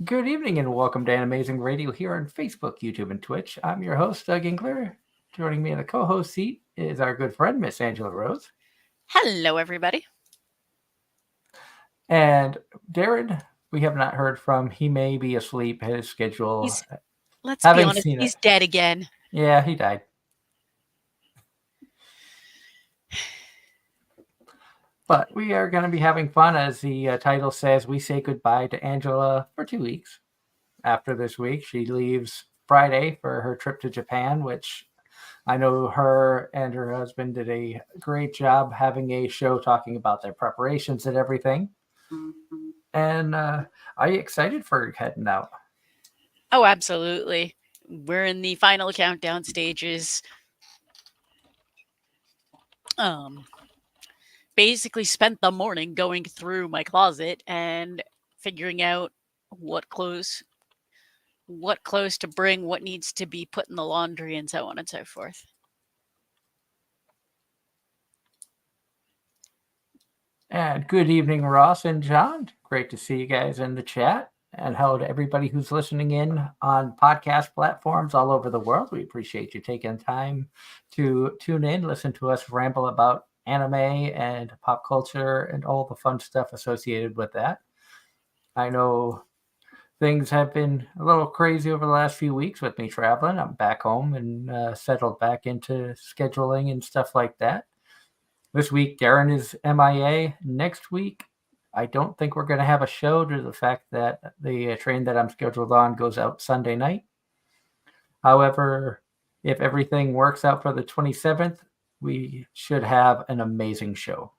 Good evening and welcome to Anime-Zing Radio here on Facebook, YouTube, and Twitch. I'm your host, Doug Inkler. Joining me in the co-host seat is our good friend, Miss Angela Rose. Hello, everybody. And Darren, we have not heard from. He may be asleep. His schedule. Let's be honest, Seen he's dead again. Yeah, he died. But we are going to be having fun, as the title says. We say goodbye to Angela for 2 weeks. After this week, she leaves Friday for her trip to Japan, which I know her and her husband did a great job having a show talking about their preparations and everything. Mm-hmm. And are you excited for heading out? Oh, absolutely. We're in the final countdown stages. Basically spent the morning going through my closet and figuring out what clothes to bring, what needs to be put in the laundry, and so on and so forth. And good evening, Ross and John. Great to see you guys in the chat. And hello to everybody who's listening in on podcast platforms all over the world. We appreciate you taking time to tune in, listen to us ramble about anime and pop culture and all the fun stuff associated with that. I know things have been a little crazy over the last few weeks with me traveling. I'm back home and settled back into scheduling and stuff like that. This week, Darren is MIA. Next week, I don't think we're going to have a show due to the fact that the train that I'm scheduled on goes out Sunday night. However, if everything works out for the 27th, we should have an amazing show.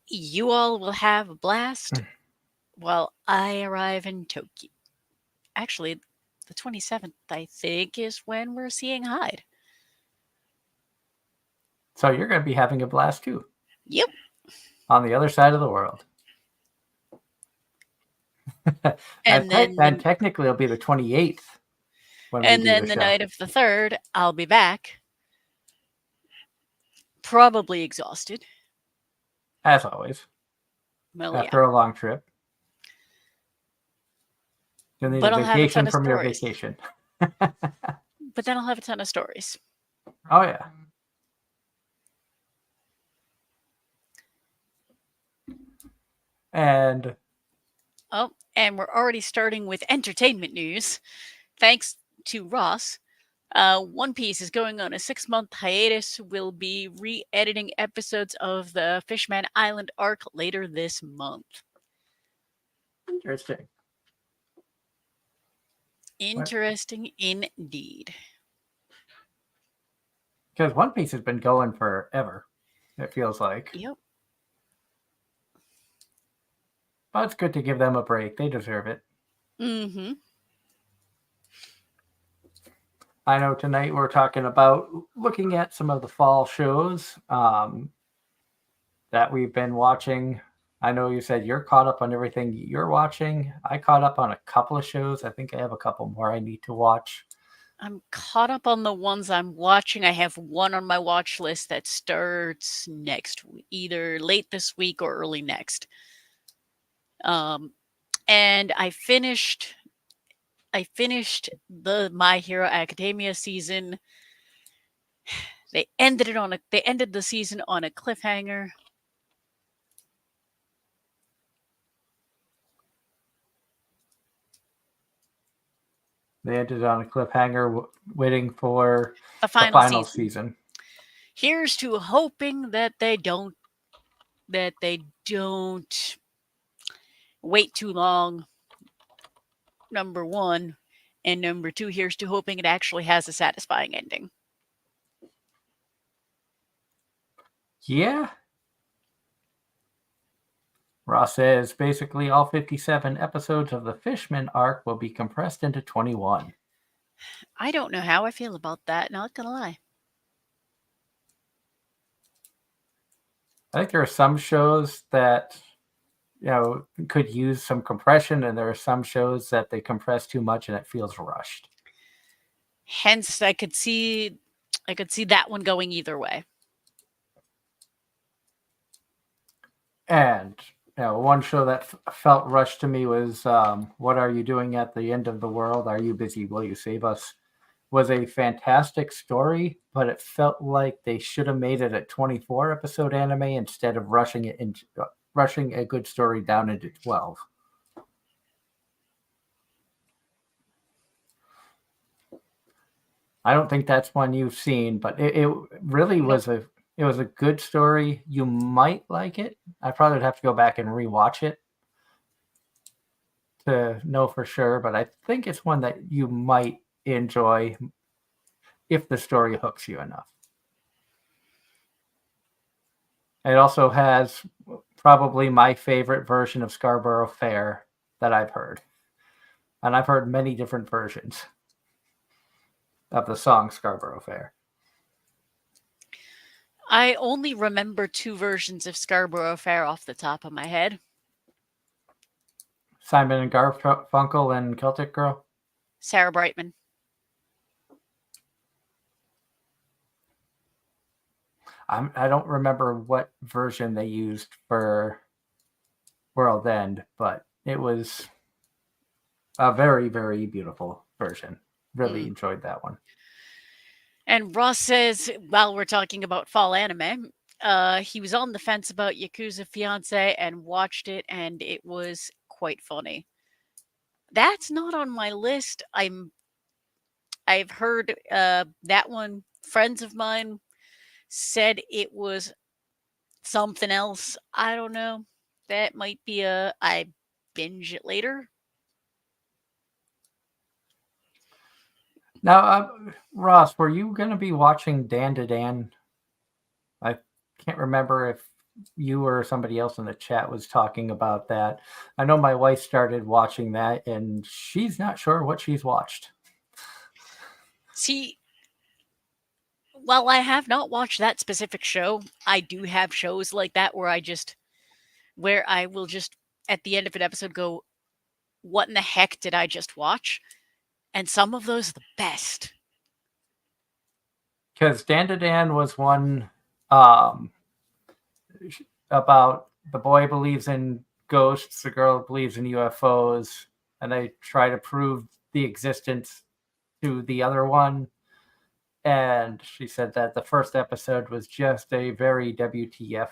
You all will have a blast while I arrive in Tokyo. Actually, the 27th, I think, is when we're seeing Hyde. So you're going to be having a blast too. Yep. On the other side of the world. and technically it'll be the 28th. And then the night of the 3rd, I'll be back. Probably exhausted. As always. Well, after a long trip. You'll need a vacation from your vacation. But then I'll have a ton of stories. Oh, yeah. And we're already starting with entertainment news. Thanks to Ross, One Piece is going on a 6-month hiatus. We'll be re-editing episodes of the Fishman Island arc later this month. Interesting. Interesting indeed. Because One Piece has been going forever, it feels like. Yep. But it's good to give them a break. They deserve it. Mm-hmm. I know tonight we're talking about looking at some of the fall shows that we've been watching. I know you said you're caught up on everything you're watching. I caught up on a couple of shows. I think I have a couple more I need to watch. I'm caught up on the ones I'm watching. I have one on my watch list that starts next week, either late this week or early next. And I finished the My Hero Academia season. They ended the season on a cliffhanger. They ended on a cliffhanger, waiting for the final season. Here's to hoping that they don't wait too long. Number one, and number two, here's to hoping it actually has a satisfying ending. Yeah. Ross says basically all 57 episodes of the Fishman arc will be compressed into 21. I don't know how I feel about that, not gonna lie. I think there are some shows that, could use some compression, and there are some shows that they compress too much and it feels rushed. Hence, I could see that one going either way. And one show that felt rushed to me was What Are You Doing at the End of the World? Are You Busy? Will You Save Us? Was a fantastic story, but it felt like they should have made it a 24 episode anime instead of rushing a good story down into 12. I don't think that's one you've seen, but it really Nope. was a good story. You might like it. I probably would have to go back and rewatch it to know for sure, but I think it's one that you might enjoy if the story hooks you enough. It also has probably my favorite version of Scarborough Fair that I've heard. And I've heard many different versions of the song Scarborough Fair. I only remember 2 versions of Scarborough Fair off the top of my head. Simon and Garfunkel and Celtic Girl. Sarah Brightman. I don't remember what version they used for World End, but it was a very, very beautiful version. Really enjoyed that one. And Ross says, while we're talking about fall anime, he was on the fence about Yakuza Fiance and watched it, and it was quite funny. That's not on my list. I've heard that one. Friends of mine said it was something else. I don't know. That might be I binge it later. Now, Ross, were you going to be watching Dan to Dan? I can't remember if you or somebody else in the chat was talking about that. I know my wife started watching that, and she's not sure what she's watched. See, while I have not watched that specific show, I do have shows like that where I will just at the end of an episode go, what in the heck did I just watch? And some of those are the best. Because Dan to Dan was one about the boy believes in ghosts, the girl believes in UFOs, and they try to prove the existence to the other one. And she said that the first episode was just a very WTF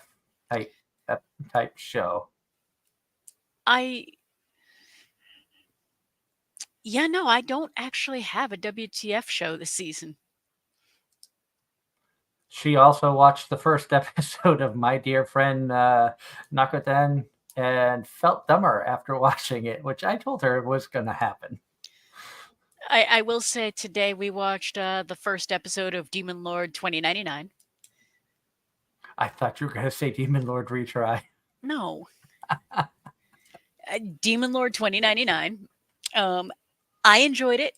type show. I don't actually have a WTF show this season. She also watched the first episode of My Dear Friend Nakuten and felt dumber after watching it, which I told her was going to happen. I will say today we watched the first episode of Demon Lord 2099. I thought you were going to say Demon Lord Retry. No. Demon Lord 2099. I enjoyed it.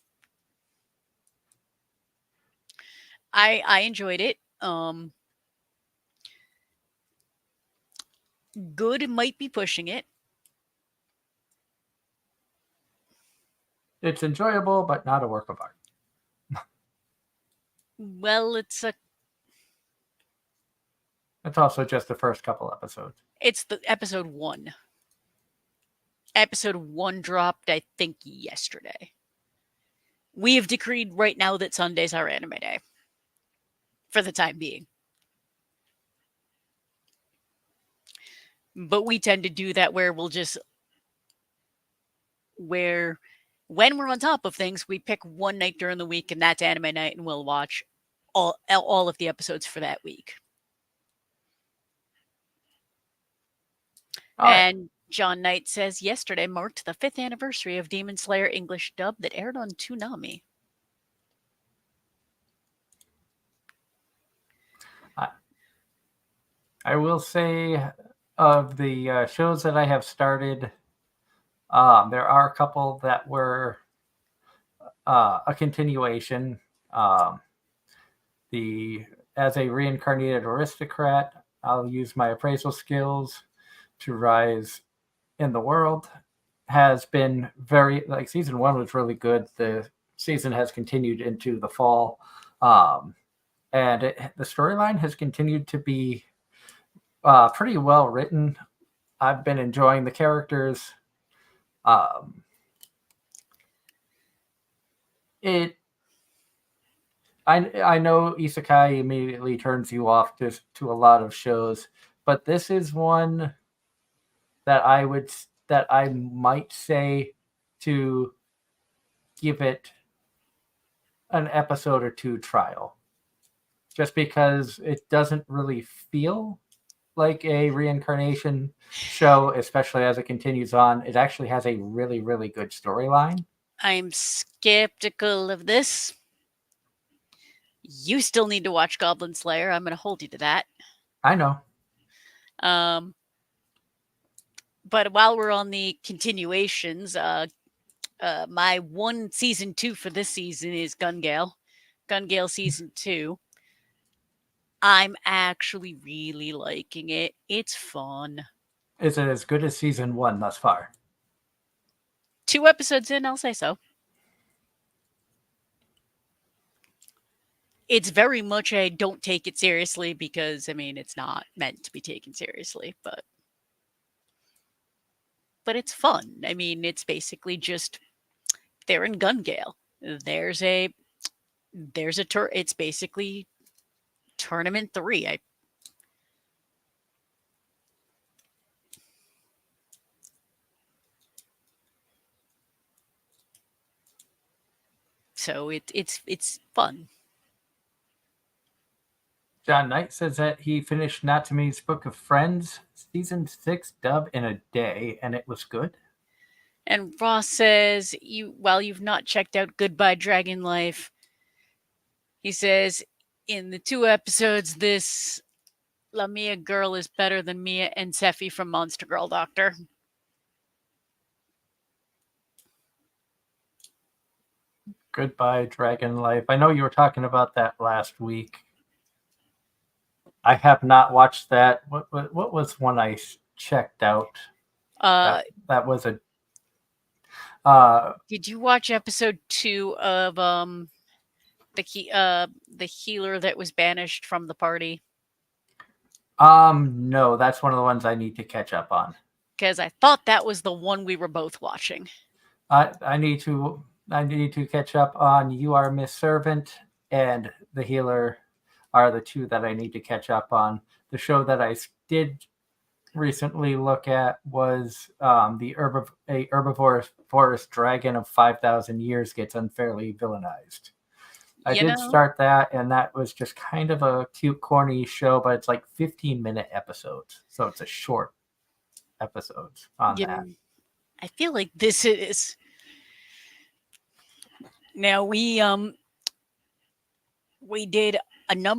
I enjoyed it. Good might be pushing it. It's enjoyable, but not a work of art. Well, it's also just the first couple episodes. It's the episode 1. Episode 1 dropped, I think, yesterday. We have decreed right now that Sunday's our anime day. For the time being. But we tend to do that where when we're on top of things, we pick one night during the week, and that's anime night, and we'll watch all of the episodes for that week. And John Knight says, yesterday marked the 5th anniversary of Demon Slayer English dub that aired on Toonami. I will say of the shows that I have started, there are a couple that were a continuation. As a reincarnated aristocrat, I'll use my appraisal skills to rise in the world. Has been season 1 was really good. The season has continued into the fall. And the storyline has continued to be pretty well written. I've been enjoying the characters. Um, it I know isekai immediately turns you off to a lot of shows, but this is one that I might say to give it an episode or two trial, just because it doesn't really feel like a reincarnation show, especially as it continues on. It actually has a really good storyline. I'm skeptical of this. You still need to watch Goblin Slayer. I'm going to hold you to that. I know. Um, but while we're on the continuations, my one season 2 for this season is Gun Gale. Gun Gale season 2. I'm actually really liking it. It's fun. Is it as good as season one thus far? 2 episodes in, I'll say so. It's very much a don't take it seriously because, I mean, it's not meant to be taken seriously, but it's fun. I mean, it's basically just they're in Gun Gale. There's a it's basically tournament 3. So it's fun. John Knight says that he finished Natsume's Book of Friends season 6 dub in a day, and it was good. And Ross says, while you've not checked out Goodbye Dragon Life, he says, in the 2 episodes, this Lamia girl is better than Mia and Seffi from Monster Girl Doctor. Goodbye Dragon Life. I know you were talking about that last week. I have not watched that. What was one I checked out? That was a. Did you watch episode 2 of the healer that was banished from the party? No, that's one of the ones I need to catch up on. Because I thought that was the one we were both watching. I need to catch up on You Are Miss Servant and The Healer are the 2 that I need to catch up on. The show that I did recently look at was a herbivorous forest dragon of 5,000 years gets unfairly villainized. I did start that, and that was just kind of a cute, corny show, but it's like 15-minute episodes, so it's a short episodes on that. I feel like this is now we did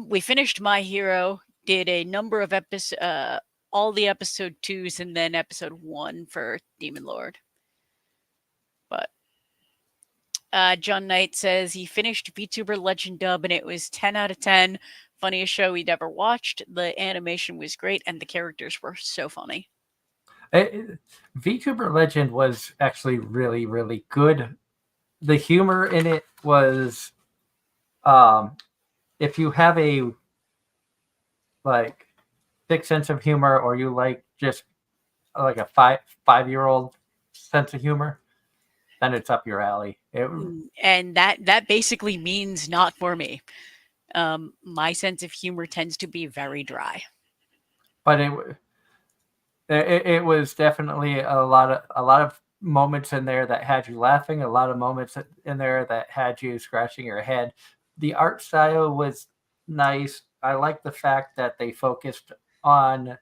we finished My Hero, did a number of episodes, all the episode 2s, and then episode 1 for Demon Lord. But John Knight says he finished VTuber Legend dub and it was 10 out of 10. Funniest show he'd ever watched. The animation was great and the characters were so funny. VTuber Legend was actually really good. The humor in it was, if you have a like thick sense of humor, or you like just like a 5-year-old sense of humor, then it's up your alley. And that basically means not for me. My sense of humor tends to be very dry. But it was definitely a lot of moments in there that had you laughing, a lot of moments in there that had you scratching your head. The art style was nice. I like the fact that they focused on,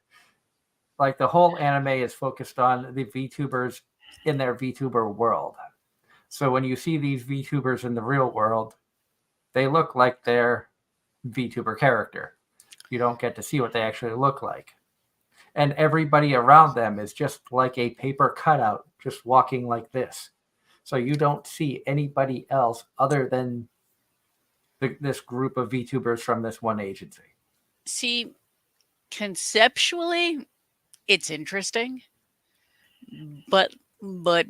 like, the whole anime is focused on the VTubers in their VTuber world. So when you see these VTubers in the real world, they look like their VTuber character. You don't get to see what they actually look like. And everybody around them is just like a paper cutout, just walking like this. So you don't see anybody else other than this group of VTubers from this one agency. See, conceptually, it's interesting, but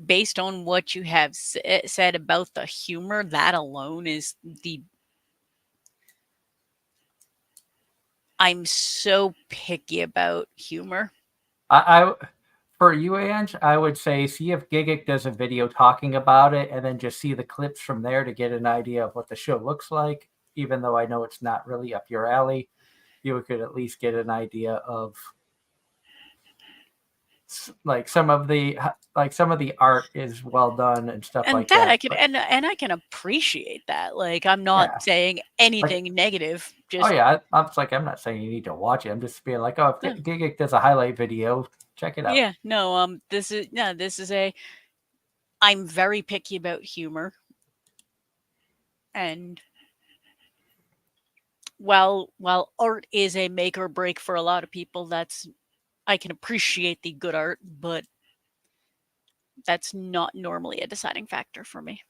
based on what you have said about the humor, that alone is I'm so picky about humor. I For you, Ange, I would say see if Gigic does a video talking about it, and then just see the clips from there to get an idea of what the show looks like. Even though I know it's not really up your alley, you could at least get an idea of like some of the art is well done and stuff And like that I that. can But and I can appreciate that. Like, I'm not yeah, saying like anything negative. oh Just yeah, I'm not saying you need to watch it. I'm just being like, oh, no. if Gigic does a highlight video, check it out. Yeah, no. This is a. I'm very picky about humor, and while art is a make or break for a lot of people, that's I can appreciate the good art, but that's not normally a deciding factor for me.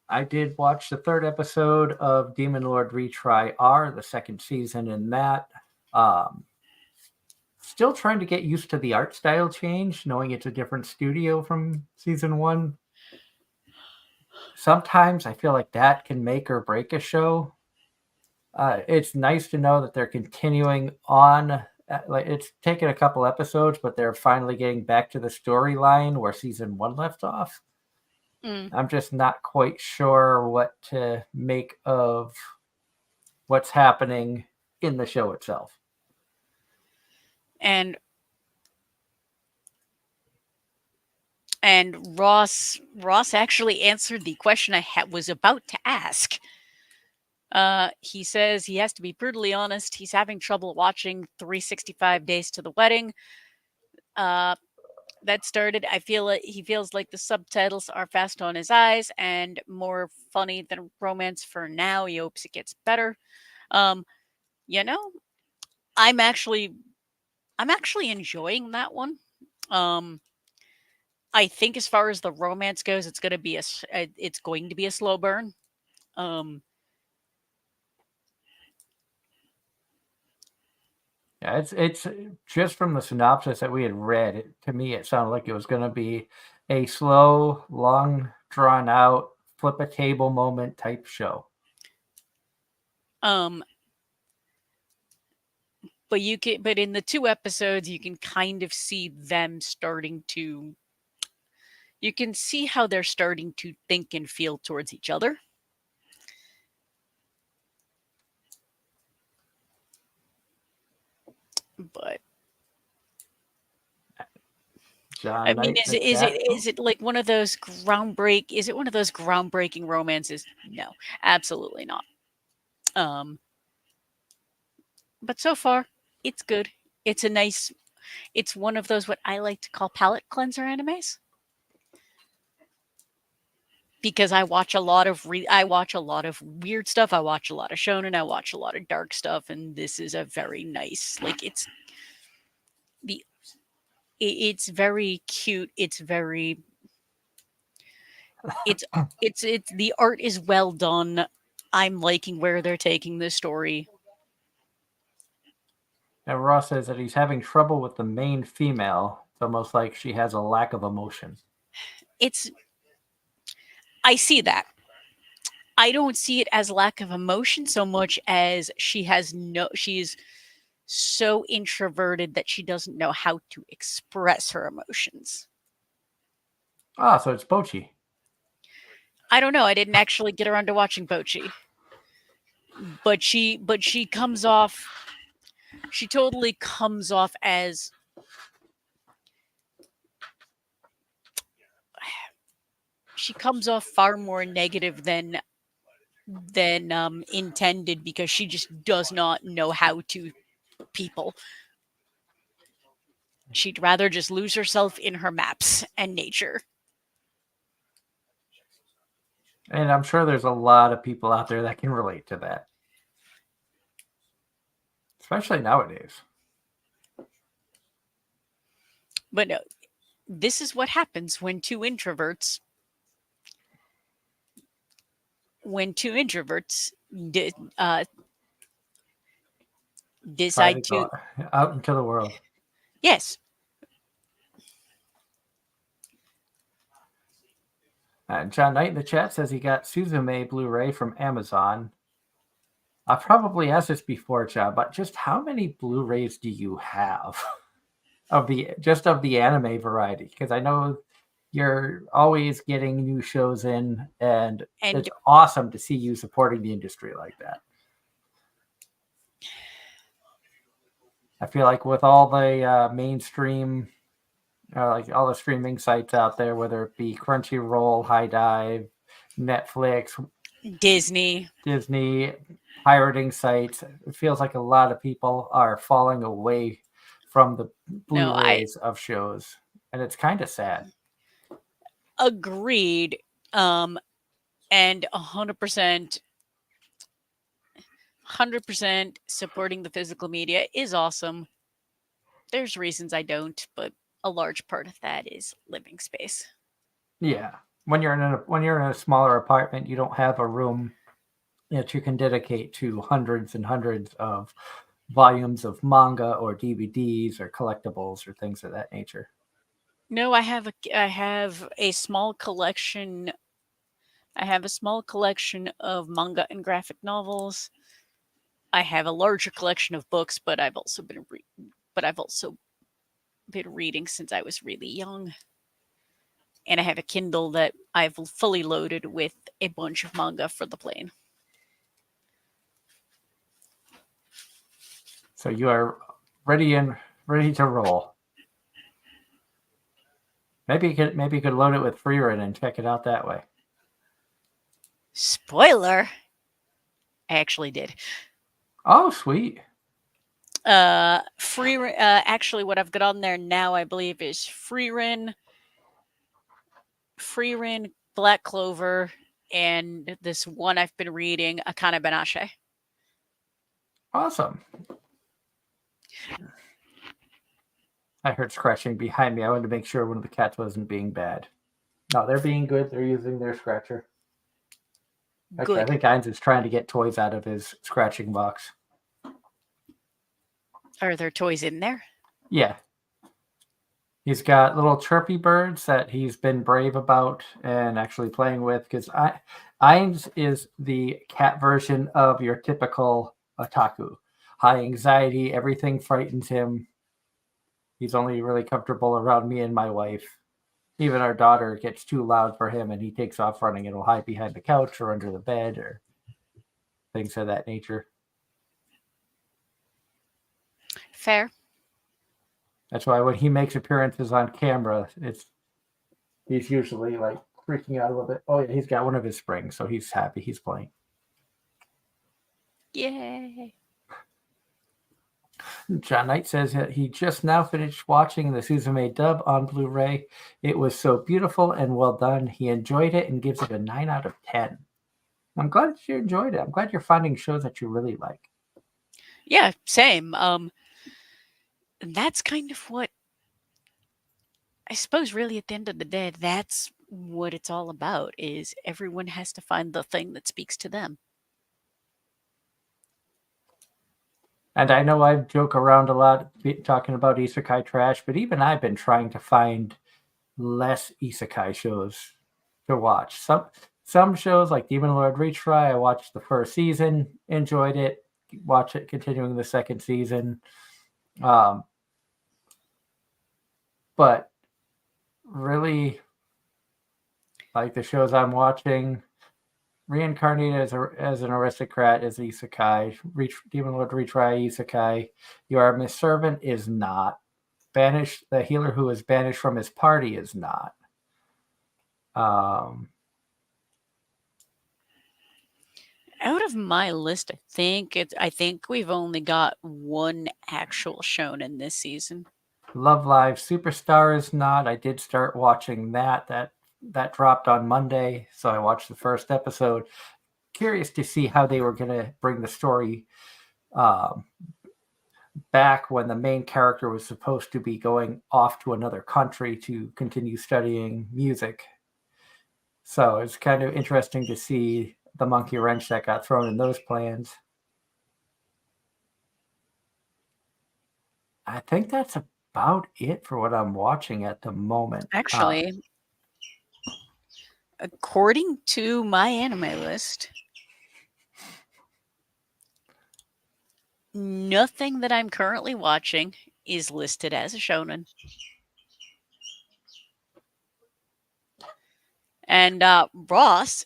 I did watch the third episode of Demon Lord Retry R, the second season in that. Um, Still trying to get used to the art style change, knowing it's a different studio from season one. Sometimes I feel like that can make or break a show. It's nice to know that they're continuing on. Like it's taken a couple episodes, but they're finally getting back to the storyline where season one left off. Mm. I'm just not quite sure what to make of what's happening in the show itself. And Ross actually answered the question I was about to ask. He says he has to be brutally honest. He's having trouble watching 365 Days to the Wedding. That started. I feel like he feels like the subtitles are fast on his eyes and more funny than romance for now. He hopes it gets better. Um, you know, I'm actually enjoying that one. I think as far as the romance goes, it's going to be a slow burn. Um, Yeah, it's just from the synopsis that we had read. To me, it sounded like it was going to be a slow, long, drawn out, flip a table moment type show. um, but in the 2 episodes, you can kind of see them starting to. You can see how they're starting to think and feel towards each other. But John I mean, Knight in the chat. is it like one of those Is it one of those groundbreaking romances? No, absolutely not. Um, but so far, it's good. It's a nice. It's one of those what I like to call palate cleanser animes. Because I watch a lot of weird stuff. I watch a lot of shonen. I watch a lot of dark stuff, and this is a very nice. Like the it's very cute. It's it's the art is well done. I'm liking where they're taking this story. And Ross says that he's having trouble with the main female. It's almost like she has a lack of emotion. It's I see that. I don't see it as lack of emotion so much as she's so introverted that she doesn't know how to express her emotions. Ah, so it's Bochi. I don't know. I didn't actually get around to watching Bochi. But she comes off she totally comes off as she comes off far more negative than intended because she just does not know how to people. She'd rather just lose herself in her maps and nature. And I'm sure there's a lot of people out there that can relate to that. Especially nowadays. But no, this is what happens when two introverts Try to decide to go out into the world. yes. John Knight in the chat says he got Suzume Blu-ray from Amazon. I've probably asked this before, John, but just how many Blu-rays do you have? of the anime variety, because I know you're always getting new shows in, and And it's awesome to see you supporting the industry like that. I feel like with all the mainstream, like all the streaming sites out there, whether it be Crunchyroll, High Dive, Netflix, Disney. Disney, pirating sites, it feels like a lot of people are falling away from the No, I Blu-rays of shows, and it's kind of sad. agreed. And 100% supporting the physical media is awesome. There's reasons I don't, but a large part of that is living space. Yeah, when you're in a smaller apartment, you don't have a room that you can dedicate to hundreds and hundreds of volumes of manga or DVDs or collectibles or things of that nature. No, I have a small collection. I have a small collection of manga and graphic novels. I have a larger collection of books, but I've also been reading since I was really young. And I have a Kindle that I've fully loaded with a bunch of manga for the plane. So you are ready to roll. Maybe you could load it with Freerun and check it out that way. Spoiler! I actually did. Oh, sweet. Actually, what I've got on there now, I believe, is Freerun, Black Clover, and this one I've been reading, Akane Benashe. Awesome. I heard scratching behind me. I wanted to make sure one of the cats wasn't being bad. No, they're being good. They're using their scratcher. Actually, I Good. think Heinz is trying to get toys out of his scratching box. Are there toys in there? Yeah. He's got little chirpy birds that he's been brave about and actually playing with, because Heinz is the cat version of your typical otaku. High anxiety, everything frightens him. He's only really comfortable around me and my wife. Even our daughter gets too loud for him and he takes off running and will hide behind the couch or under the bed or things of that nature. Fair. That's why when he makes appearances on camera, he's usually like freaking out a little bit. Oh yeah, he's got one of his springs, so he's happy he's playing. Yay. John Knight says that he just now finished watching the Suzume dub on Blu-ray. It was so beautiful and well done. He enjoyed it and gives it a 9 out of 10. I'm glad that you enjoyed it. I'm glad you're finding shows that you really like. Yeah, same. That's kind of what I suppose really at the end of the day, that's what it's all about, is everyone has to find the thing that speaks to them. And I know I joke around a lot talking about isekai trash, but even I've been trying to find less isekai shows to watch. Some shows like Demon Lord Retry, I watched the first season, enjoyed it, watch it continuing the second season. But really, like the shows I'm watching, Reincarnated as an Aristocrat is isekai. Demon Lord Retry isekai. You Are Miss Servant is not. Banished, the healer who is banished from his party is not. Out of my list, I think we've only got one actual shonen this season. Love Live Superstar is not. I did start watching that. That dropped on Monday, so I watched the first episode. Curious to see how they were going to bring the story back when the main character was supposed to be going off to another country to continue studying music. So it's kind of interesting to see the monkey wrench that got thrown in those plans. I think that's about it for what I'm watching at the moment. Actually, according to my anime list, nothing that I'm currently watching is listed as a shonen. And Ross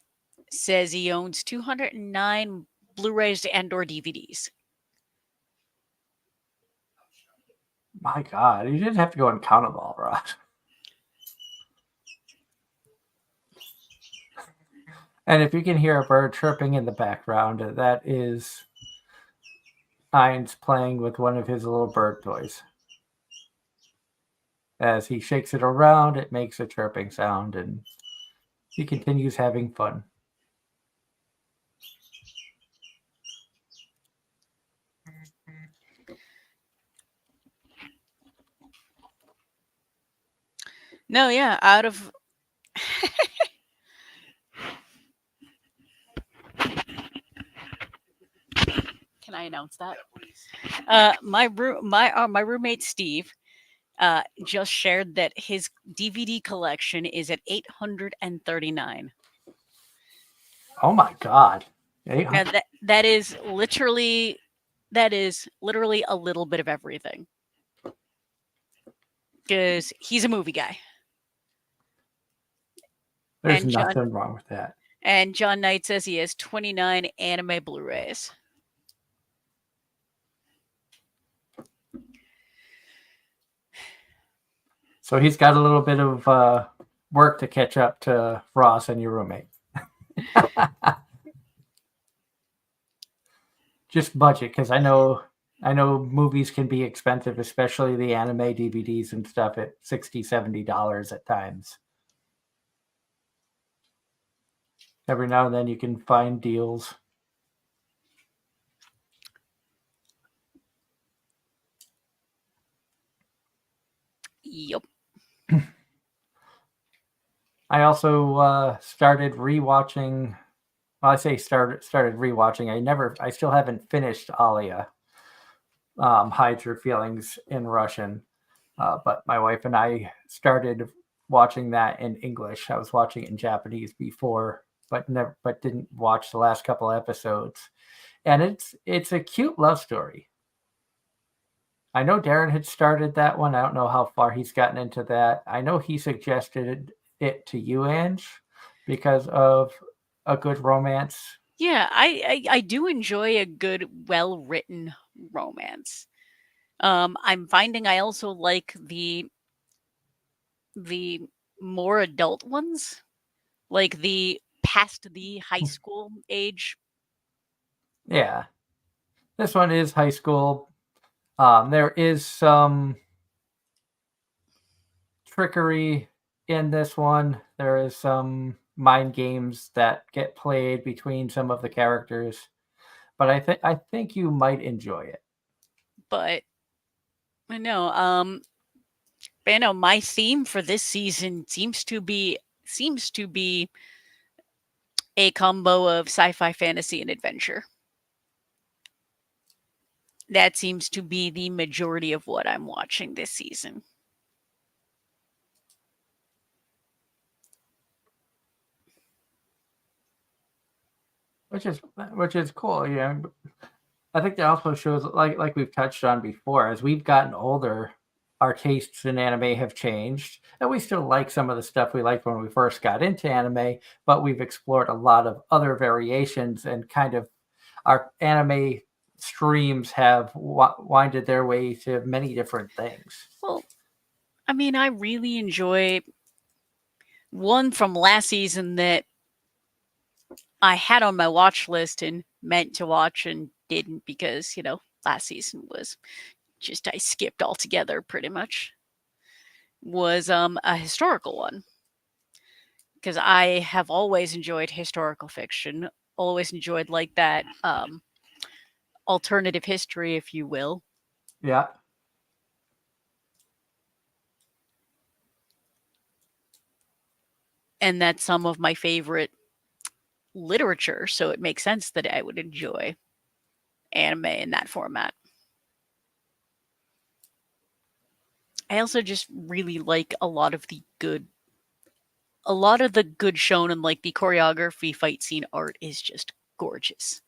says he owns 209 Blu-rays and/or DVDs. My God, you didn't have to go and count them all, Ross. And if you can hear a bird chirping in the background, that is Heinz playing with one of his little bird toys. As he shakes it around, it makes a chirping sound, and he continues having fun. No, yeah, out of Can I announce that? My roommate Steve just shared that his DVD collection is at 839. Oh my God. Now that is literally a little bit of everything. Because he's a movie guy. There's nothing wrong with that. And John Knight says he has 29 anime Blu-rays. So he's got a little bit of work to catch up to Ross and your roommate. Just budget, because I know movies can be expensive, especially the anime DVDs and stuff at $60, $70 at times. Every now and then you can find deals. Yep. I also started rewatching. Well, I say started rewatching. I still haven't finished Alia. Hide Your Feelings in Russian. But my wife and I started watching that in English. I was watching it in Japanese before, but didn't watch the last couple episodes. And it's a cute love story. I know Darren had started that one. I don't know how far he's gotten into that. I know he suggested it to you, Ange, because of a good romance. Yeah, I do enjoy a good, well-written romance. I'm finding I also like the more adult ones, like the past the high school age. Yeah, this one is high school. There is some trickery in this one. There is some mind games that get played between some of the characters, but I think you might enjoy it. But I know, my theme for this season seems to be a combo of sci-fi, fantasy, and adventure. That seems to be the majority of what I'm watching this season. Which is cool. Yeah, I think that also shows, like we've touched on before, as we've gotten older, our tastes in anime have changed, and we still like some of the stuff we liked when we first got into anime, but we've explored a lot of other variations, and kind of our anime streams have winded their way to many different things. Well, I mean, I really enjoy one from last season that I had on my watch list and meant to watch and didn't because, last season was just I skipped altogether pretty much. Was a historical one. Because I have always enjoyed historical fiction, always enjoyed like that alternative history, if you will. Yeah. And that's some of my favorite literature, so it makes sense that I would enjoy anime in that format. I also just really like a lot of the good shonen, like the choreography, fight scene art is just gorgeous.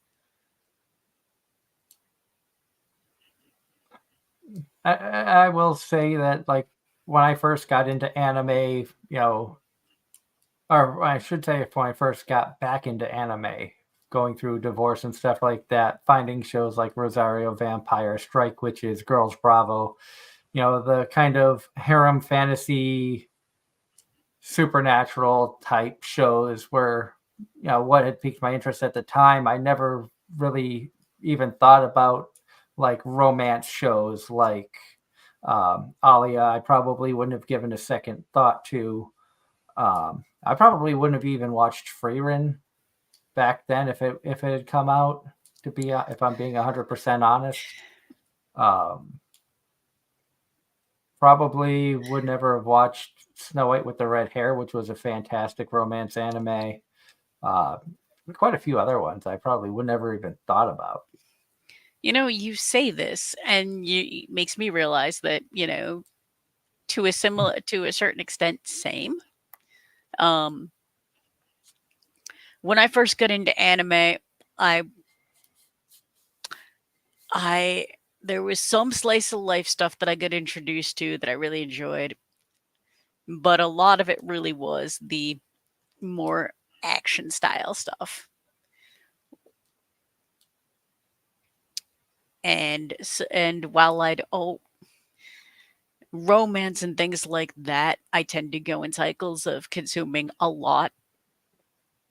I will say that, like, when I first got into anime, or I should say, when I first got back into anime, going through divorce and stuff like that, finding shows like Rosario Vampire, Strike Witches, Girls Bravo, the kind of harem fantasy, supernatural type shows were, what had piqued my interest at the time. I never really even thought about like romance shows like Alia. I probably wouldn't have given a second thought to. I probably wouldn't have even watched Freerin back then if it had come out. If I'm being 100% honest, um, probably would never have watched Snow White with the Red Hair, which was a fantastic romance anime. Uh, Quite a few other ones I probably would never even thought about. You say this, and it makes me realize that to a certain extent, same. Um, when I first got into anime, I I there was some slice of life stuff that I got introduced to that I really enjoyed, but a lot of it really was the more action style stuff. And while romance and things like that, I tend to go in cycles of consuming a lot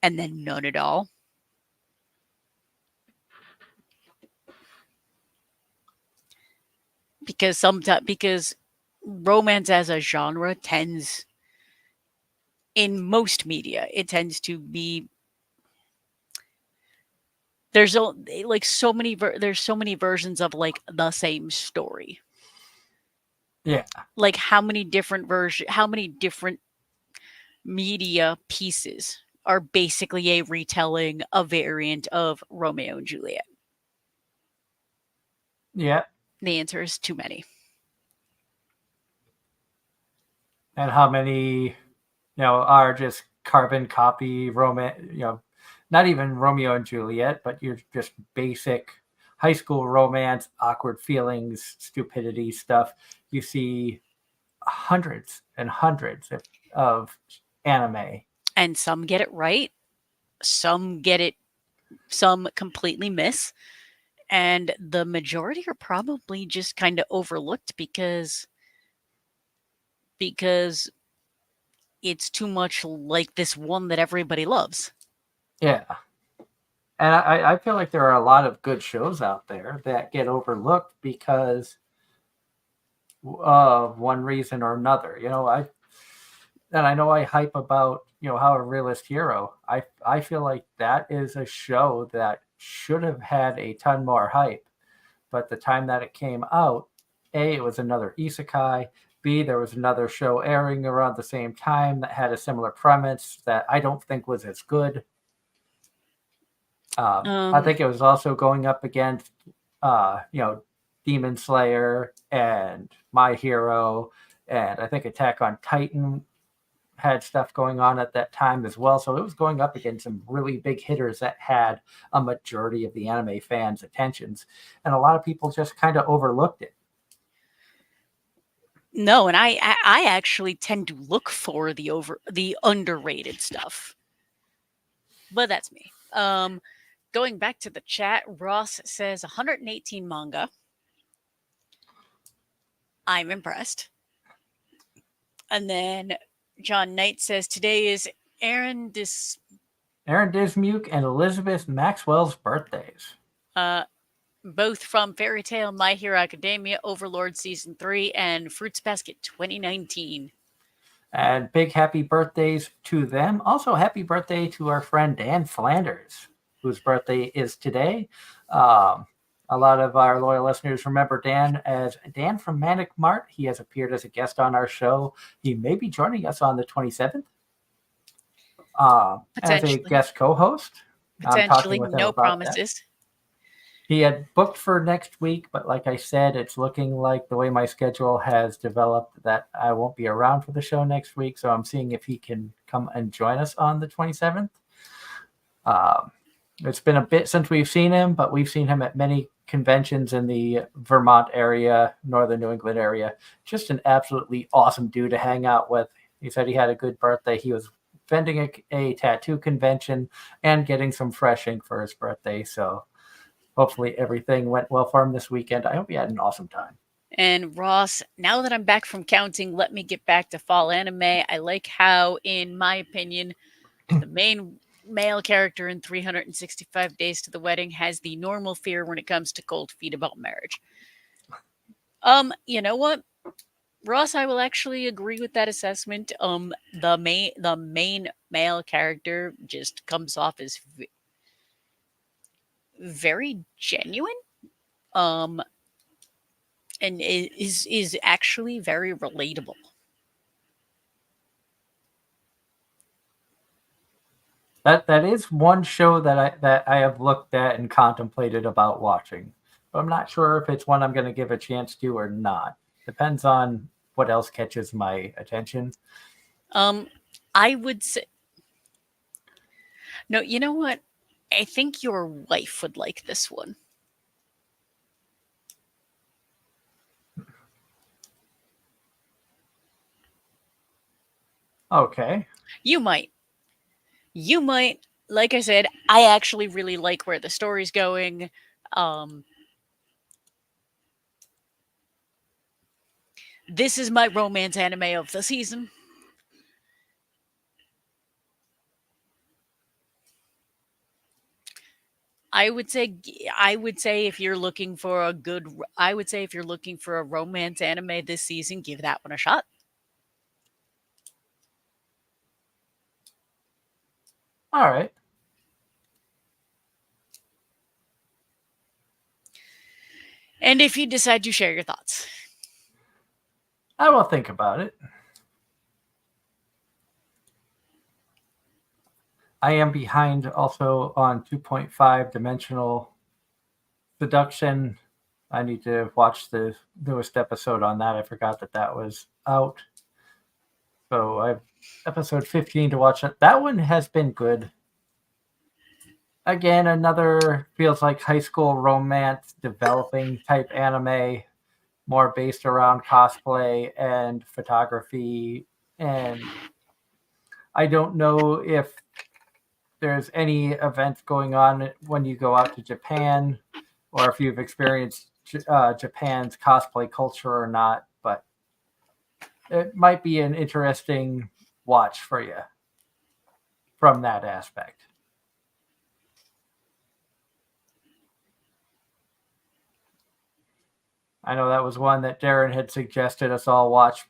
and then none at all. Because romance as a genre tends, in most media, it tends to be, there's like there's so many versions of like the same story. Yeah, Like how many different media pieces are basically a retelling, a variant of Romeo and Juliet? yeah. The answer is too many. And how many, are just carbon copy romance, not even Romeo and Juliet, but you're just basic high school romance, awkward feelings, stupidity stuff. You see hundreds and hundreds of anime. And some get it right, some completely miss, and the majority are probably just kind of overlooked because it's too much like this one that everybody loves. Yeah. And I feel like there are a lot of good shows out there that get overlooked because of one reason or another. I know I hype about, how a realist hero. I feel like that is a show that should have had a ton more hype. But the time that it came out, A, it was another isekai. B, there was another show airing around the same time that had a similar premise that I don't think was as good. I think it was also going up against, uh, you know, Demon Slayer and My Hero, and I think Attack on Titan had stuff going on at that time as well. So it was going up against some really big hitters that had a majority of the anime fans' attentions, and a lot of people just kind of overlooked it. No, and I actually tend to look for the underrated stuff. But that's me. Going back to the chat, Ross says 118 manga. I'm impressed. And then John Knight says today is Aaron Aaron Dismuke and Elizabeth Maxwell's birthdays. Both from Fairy Tail, My Hero Academia, Overlord Season 3, and Fruits Basket 2019. And big happy birthdays to them. Also, happy birthday to our friend Dan Flanders, whose birthday is today. A lot of our loyal listeners remember Dan as Dan from Manic Mart. He has appeared as a guest on our show. He may be joining us on the 27th as a guest co-host. I'm talking with him no about promises. That. He had booked for next week, but like I said, it's looking like the way my schedule has developed that I won't be around for the show next week. So I'm seeing if he can come and join us on the 27th. It's been a bit since we've seen him, but we've seen him at many conventions in the Vermont area, northern New England area. Just an absolutely awesome dude to hang out with. He said he had a good birthday. He was vending a tattoo convention and getting some fresh ink for his birthday. So hopefully everything went well for him this weekend. I hope he had an awesome time. And Ross, now that I'm back from counting, let me get back to fall anime. I like how, in my opinion, the main male character in 365 Days to the Wedding has the normal fear when it comes to cold feet about marriage. You know what? Ross, I will actually agree with that assessment. The main male character just comes off as very genuine. Um, and is actually very relatable. That is one show that I have looked at and contemplated about watching, but I'm not sure if it's one I'm going to give a chance to or not. Depends on what else catches my attention. I would say no. You know what? I think your wife would like this one. Okay. You might. You might. Like I said, I actually really like where the story's going. Um, this is my romance anime of the season. I would say if you're looking for a good I would say if you're looking for a romance anime this season, give that one a shot. All right. And if you decide to share your thoughts. I will think about it. I am behind also on 2.5 dimensional seduction. I need to watch the newest episode on that. I forgot that was out. So I have episode 15 to watch. That one has been good. Again, another feels like high school romance developing type anime, more based around cosplay and photography. And I don't know if there's any events going on when you go out to Japan or if you've experienced Japan's cosplay culture or not, but it might be an interesting watch for you from that aspect. I know that was one that Darren had suggested us all watch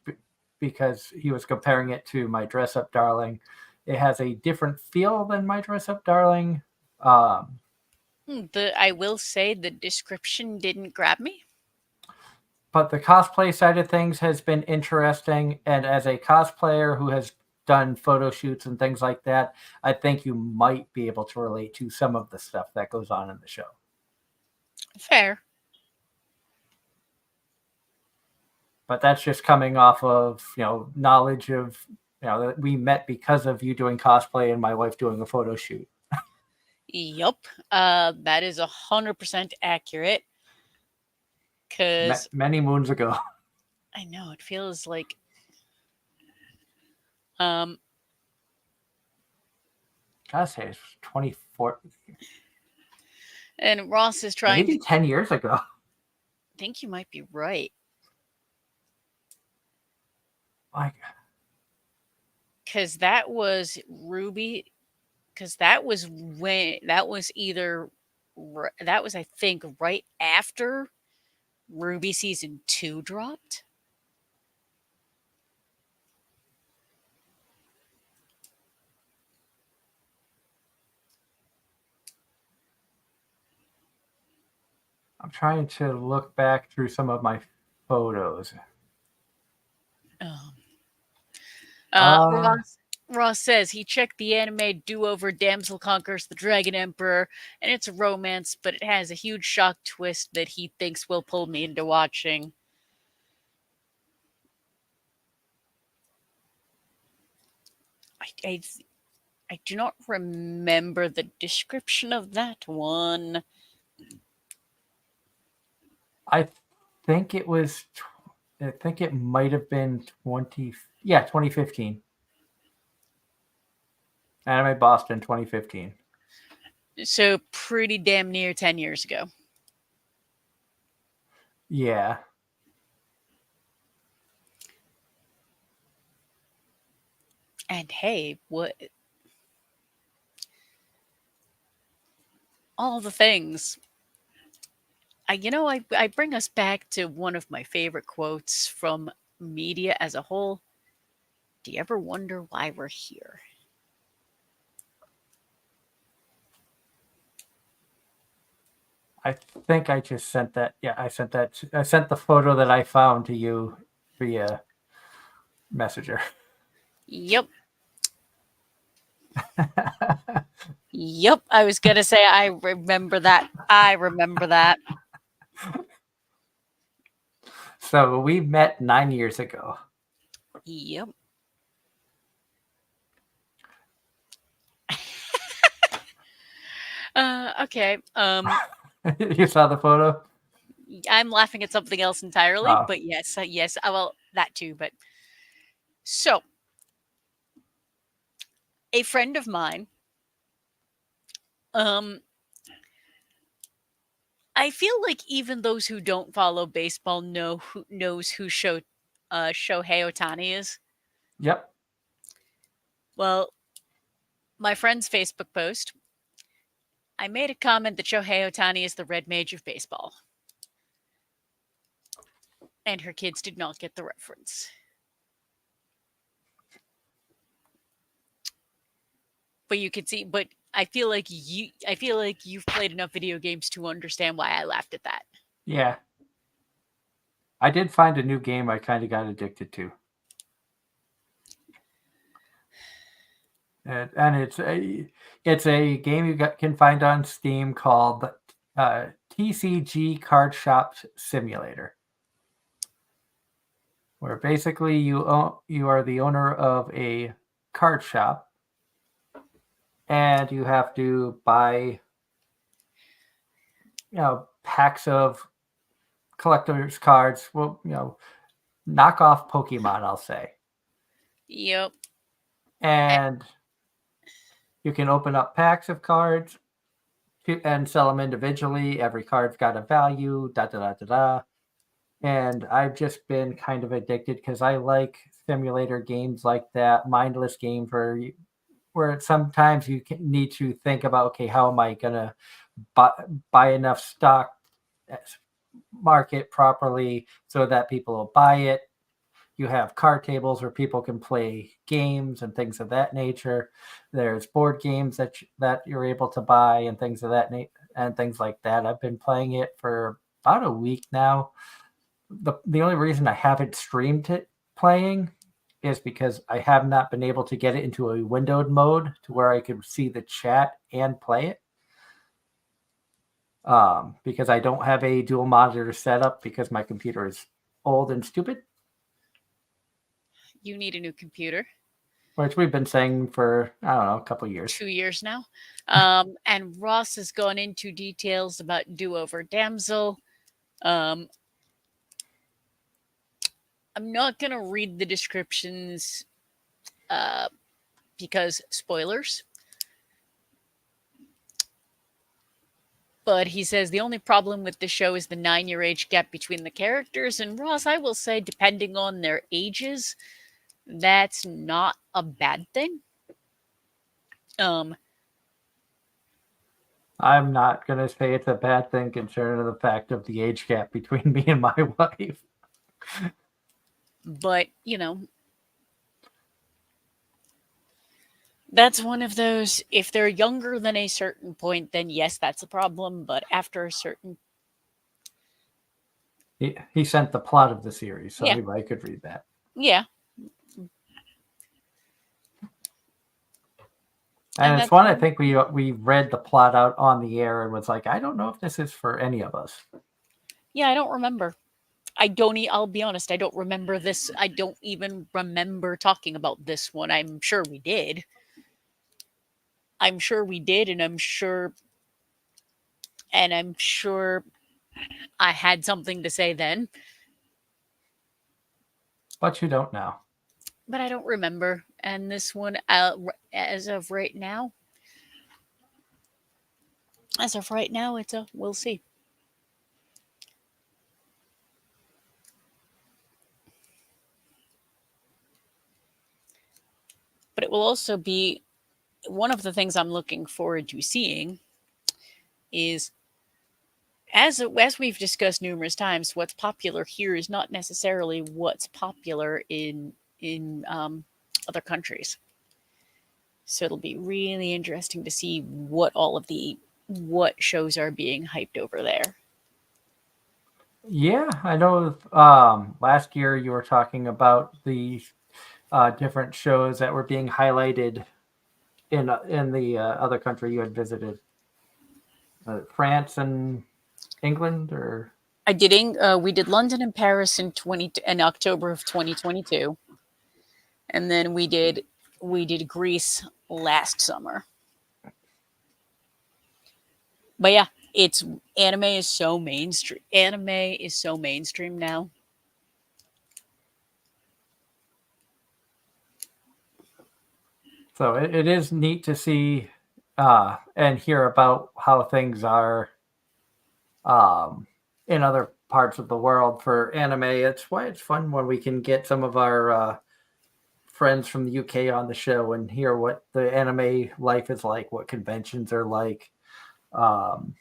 because he was comparing it to My Dress Up Darling. It has a different feel than My Dress Up Darling. I will say the description didn't grab me. But the cosplay side of things has been interesting. And as a cosplayer who has done photo shoots and things like that, I think you might be able to relate to some of the stuff that goes on in the show. Fair. But that's just coming off of, knowledge of, that we met because of you doing cosplay and my wife doing a photo shoot. Yup. That is 100% accurate. Because many moons ago. I know it feels like gotta say it's 24. And Ross is trying maybe 10 years ago. I think you might be right. Because that was Ruby. Because that was I think right after Ruby season 2 dropped. I'm trying to look back through some of my photos. Ross says he checked the anime Do-Over Damsel Conquers the Dragon Emperor, and it's a romance, but it has a huge shock twist that he thinks will pull me into watching. I do not remember the description of that one. I think it was. I think it might have been 2015. Anime Boston 2015. So pretty damn near 10 years ago. Yeah. And hey, what all the things. I bring us back to one of my favorite quotes from media as a whole. Do you ever wonder why we're here? I think I just sent that. Yeah, I sent that. I sent the photo that I found to you via Messenger. Yep. Yep. I was going to say, I remember that. I remember that. So we met 9 years ago. Yep. Okay. You saw the photo? I'm laughing at something else entirely, Oh, but yes, yes. Well, that too. But so, a friend of mine, um, I feel like even those who don't follow baseball knows who Shohei Otani is. yep. Well, my friend's Facebook post, I made a comment that Shohei Otani is the red mage of baseball. And her kids did not get the reference. But you can see, but I feel like you've played enough video games to understand why I laughed at that. Yeah. I did find a new game I kind of got addicted to. And it's a game can find on Steam called TCG Card Shop Simulator, where basically you are the owner of a card shop, and you have to buy packs of collector's cards. Well, knock off Pokemon, I'll say. Yep. And you can open up packs of cards and sell them individually. Every card's got a value, da da da da da. And I've just been kind of addicted because I like simulator games like that, mindless games where sometimes you need to think about, okay, how am I gonna buy enough stock, market properly so that people will buy it. You have card tables where people can play games and things of that nature. There's board games that you're able to buy and things of that and things like that. I've been playing it for about a week now. The only reason I haven't streamed it playing is because I have not been able to get it into a windowed mode to where I could see the chat and play it. Because I don't have a dual monitor setup because my computer is old and stupid. You need a new computer. Which we've been saying for, I don't know, a couple of years. 2 years now. And Ross has gone into details about Do Over Damsel. I'm not going to read the descriptions because spoilers. But he says the only problem with the show is the 9-year age gap between the characters. And Ross, I will say, depending on their ages, that's not a bad thing. I'm not going to say it's a bad thing concerning the fact of the age gap between me and my wife. But, that's one of those, if they're younger than a certain point, then yes, that's a problem. But after a certain... He sent the plot of the series, so Yeah. anybody could read that. Yeah. And it's one, I think we read the plot out on the air and was like, I don't know if this is for any of us. Yeah, I don't remember. I'll be honest, I don't remember this. I don't even remember talking about this one. I'm sure we did. I'm sure we did, and I'm sure I had something to say then, But you don't know. but I don't remember. And this one, as of right now, it's a we'll see. But it will also be one of the things I'm looking forward to seeing is as we've discussed numerous times, what's popular here is not necessarily what's popular in other countries. So it'll be really interesting to see what shows are being hyped over there. Yeah, I know. Last year you were talking about the different shows that were being highlighted in the other country you had visited, France and England, or We did London and Paris in October of 2022, and then we did Greece last summer. But yeah, it's anime is so mainstream. Anime is so mainstream now. so it is neat to see and hear about how things are in other parts of the world for anime. It's why it's fun when we can get some of our friends from the UK on the show and hear what the anime life is like, what conventions are like. Um,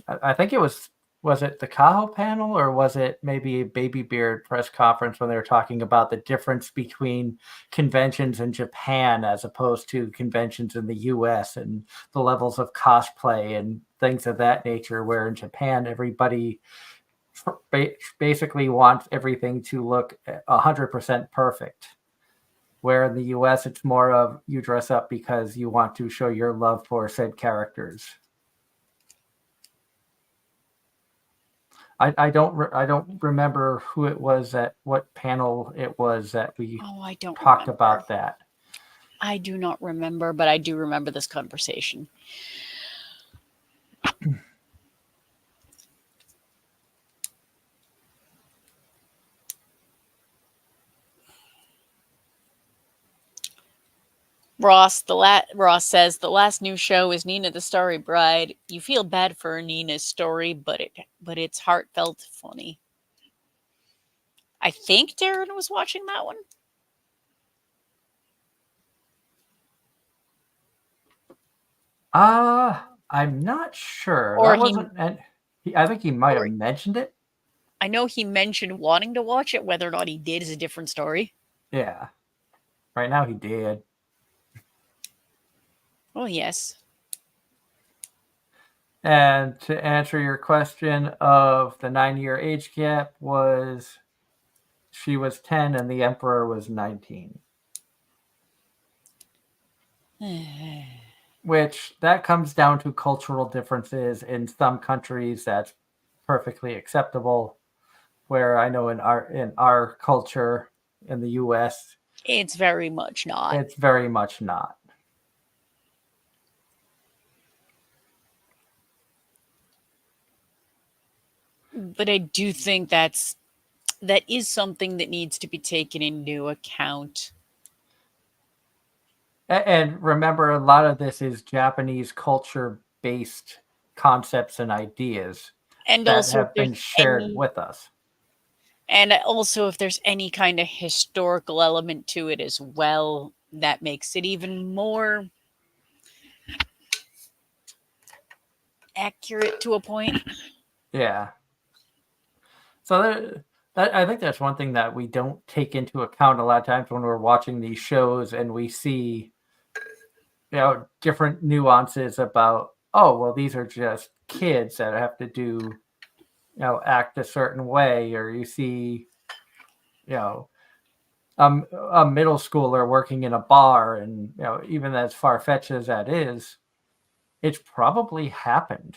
I think it was it the Kaho panel, or was it maybe a Baby Beard press conference when they were talking about the difference between conventions in Japan as opposed to conventions in the US, and the levels of cosplay and things of that nature, where in Japan everybody basically wants everything to look 100% perfect, where in the US it's more of you dress up because you want to show your love for said characters. I don't remember who it was, at what panel it was that we Oh, I don't talked remember. about that. I do not remember, but I do remember this conversation. Ross says the last new show is Nina the Starry Bride. You feel bad for Nina's story, but it's heartfelt funny. I think Darren was watching that one. I'm not sure. Or That he wasn't, and I think he might have or mentioned it. I know he mentioned wanting to watch it. Whether or not he did is a different story. Yeah, right now he did. Oh yes. And to answer your question of the 9-year age gap, was she was 10 and the emperor was 19. Which that comes down to cultural differences. In some countries that's perfectly acceptable, where I know in our culture in the US It's very much not. it's very much not. But I do think that is something that needs to be taken into account. And remember, a lot of this is Japanese culture based concepts and ideas And that also if have there's been shared with us. if there's any kind of historical element to it as well, that makes it even more accurate to a point. Yeah. So I think that's one thing that we don't take into account a lot of times when we're watching these shows, and we see, different nuances about, oh, well, these are just kids that have to do, act a certain way, or you see, you know, a middle schooler working in a bar, and even as far fetched as that is, it's probably happened.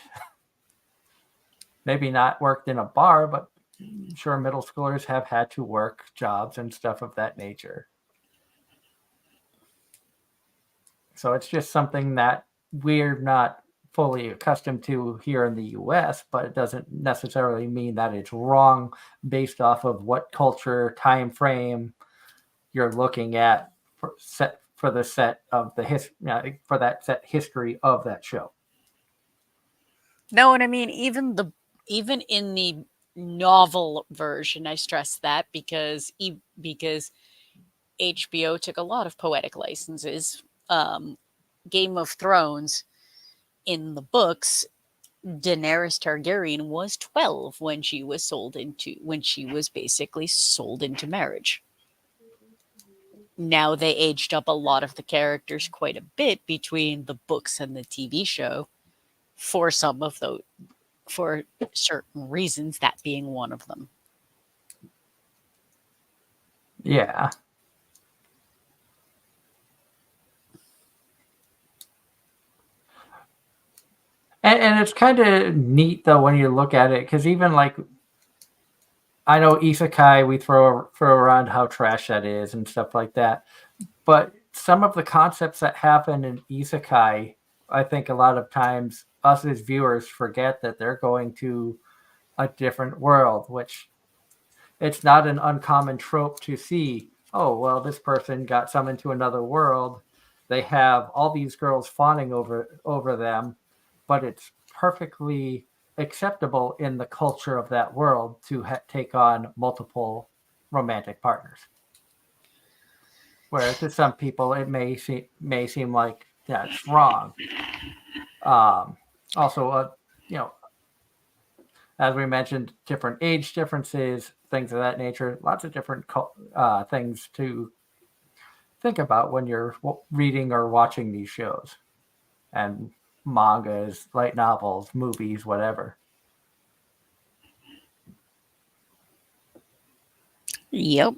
Maybe not worked in a bar, but I'm sure middle schoolers have had to work jobs and stuff of that nature. So it's just something that we're not fully accustomed to here in the US, but it doesn't necessarily mean that it's wrong based off of what culture, time frame you're looking at for the set of for that set history of that show. No, and I mean even in the novel version, I stress that because HBO took a lot of poetic licenses. Game of Thrones in the books, Daenerys Targaryen was 12 when she was basically sold into marriage. Now they aged up a lot of the characters quite a bit between the books and the TV show for some of those for certain reasons, that being one of them. Yeah. And it's kind of neat though when you look at it, because even like I know isekai, we throw around how trash that is and stuff like that, but some of the concepts that happen in isekai, I think a lot of times us as viewers forget that they're going to a different world, which it's not an uncommon trope to see. Oh, well, this person got summoned to another world. They have all these girls fawning over them, but it's perfectly acceptable in the culture of that world to take on multiple romantic partners. Where to some people it may seem like that's wrong. Also, you know, as we mentioned, different age differences, things of that nature. Lots of different things to think about when you're reading or watching these shows and mangas, light novels, movies, whatever. Yep.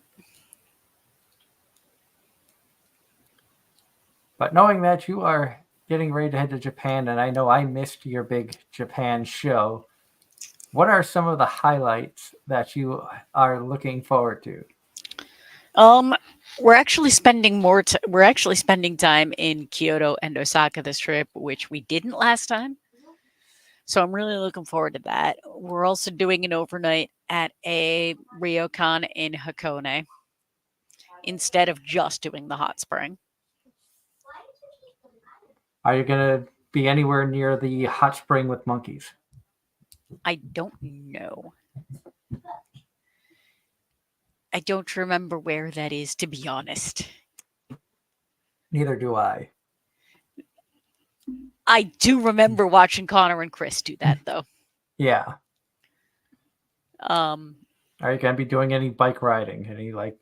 But knowing that you are getting ready to head to Japan, and I know I missed your big Japan show, what are some of the highlights that you are looking forward to? Um, we're actually we're actually spending time in Kyoto and Osaka this trip, which we didn't last time. So I'm really looking forward to that. We're also doing an overnight at a ryokan in Hakone instead of just doing the hot spring. Are you going to be anywhere near the hot spring with monkeys? I don't know. I don't remember where that is, to be honest. Neither do I. I do remember watching Connor and Chris do that, though. Yeah. Um, Are you going to be doing any bike riding? Any like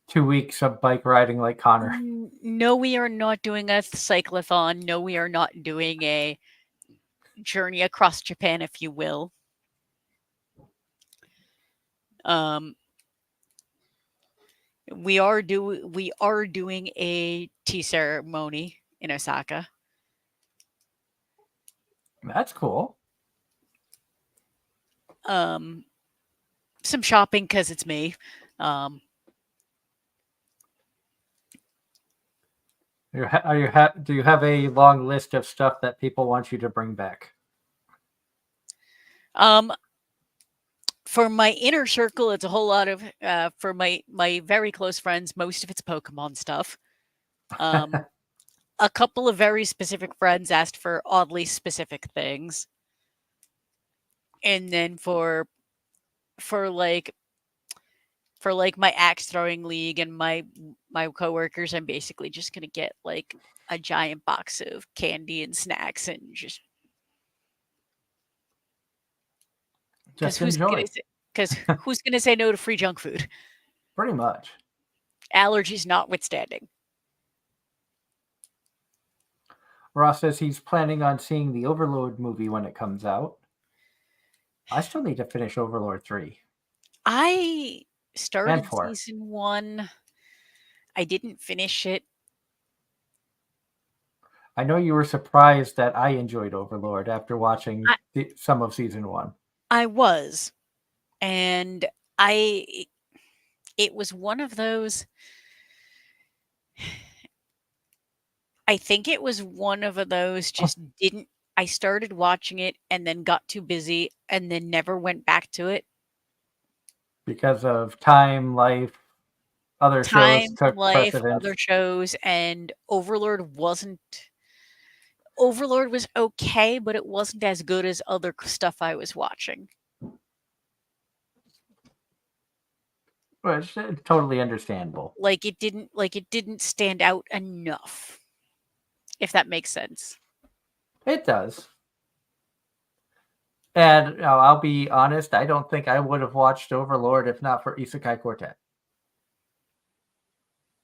2 weeks of bike riding like Connor? no, we are not doing a cyclathon. No, we are not doing a journey across Japan, if you will. We are doing a tea ceremony in Osaka. That's cool. Some shopping because it's me. Do you have a long list of stuff that people want you to bring back? For my inner circle, it's a whole lot of for my very close friends, most of it's Pokemon stuff. A couple of very specific friends asked for oddly specific things. And then for like my axe throwing league and my coworkers, I'm basically just gonna get like a giant box of candy and snacks and just because enjoy. who's gonna say no to free junk food? Pretty much. Allergies notwithstanding. Ross says he's planning on seeing the Overlord movie when it comes out. I still need to finish Overlord 3. I started 4. season 1. I didn't finish it. I know you were surprised that I enjoyed Overlord after watching some of season 1. I was. And it was one of those I think it was one of those just didn't. I started watching it and then got too busy and then never went back to it. Because of time, life, other shows Time, took life, precedence. other shows, and Overlord wasn't. Overlord was okay, but it wasn't as good as other stuff I was watching. Which is totally understandable. Like it didn't stand out enough. If that makes sense. It does. And I'll be honest, I don't think I would have watched Overlord if not for Isekai Quartet.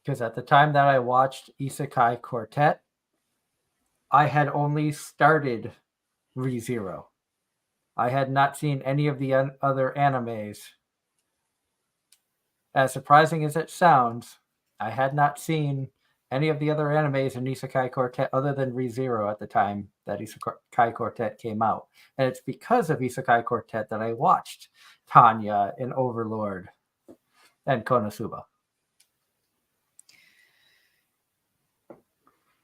Because at the time that I watched Isekai Quartet, I had only started ReZero. I had not seen any of the other animes. As surprising as it sounds, I had not seen any of the other animes in Isekai Quartet other than ReZero at the time that Isekai Quartet came out. And it's because of Isekai Quartet that I watched Tanya and Overlord and Konosuba.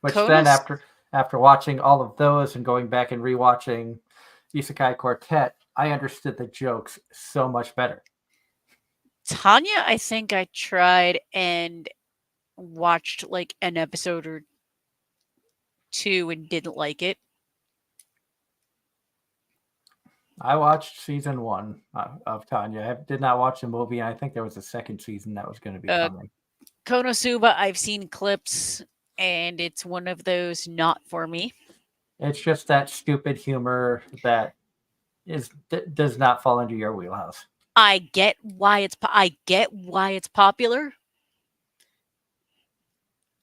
Which then after watching all of those and going back and rewatching Isekai Quartet, I understood the jokes so much better. Tanya, I think I tried and watched like an episode or two and didn't like it. I watched season 1 of Tanya. I did not watch the movie, and I think there was a second season that was going to be coming. Konosuba, I've seen clips, and it's one of those not for me. It's just that stupid humor that does not fall into your wheelhouse. I get why it's popular.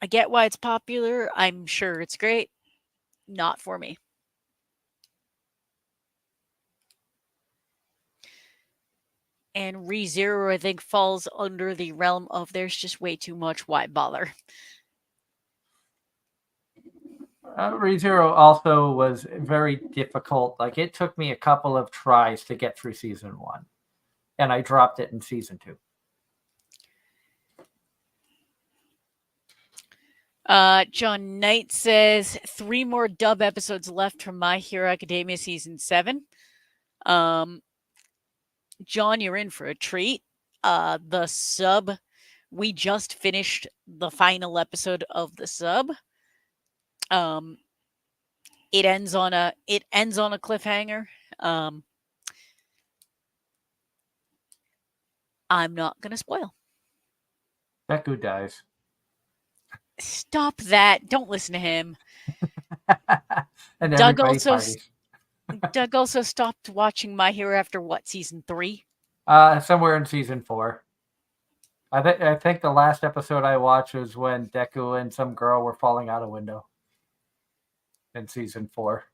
I get why it's popular. I'm sure it's great. Not for me. And ReZero, I think, falls under the realm of there's just way too much. Why bother? ReZero also was very difficult. Like, it took me a couple of tries to get through season 1, and I dropped it in season 2. John Knight says 3 more dub episodes left from My Hero Academia season 7. John, you're in for a treat. The sub, we just finished the final episode of the sub. It ends on a cliffhanger. I'm not gonna spoil. Deku dies. Stop that! Don't listen to him. And Doug everybody also parties. Doug also stopped watching My Hero after what, season 3? Somewhere in season 4. I think the last episode I watched was when Deku and some girl were falling out a window in season 4.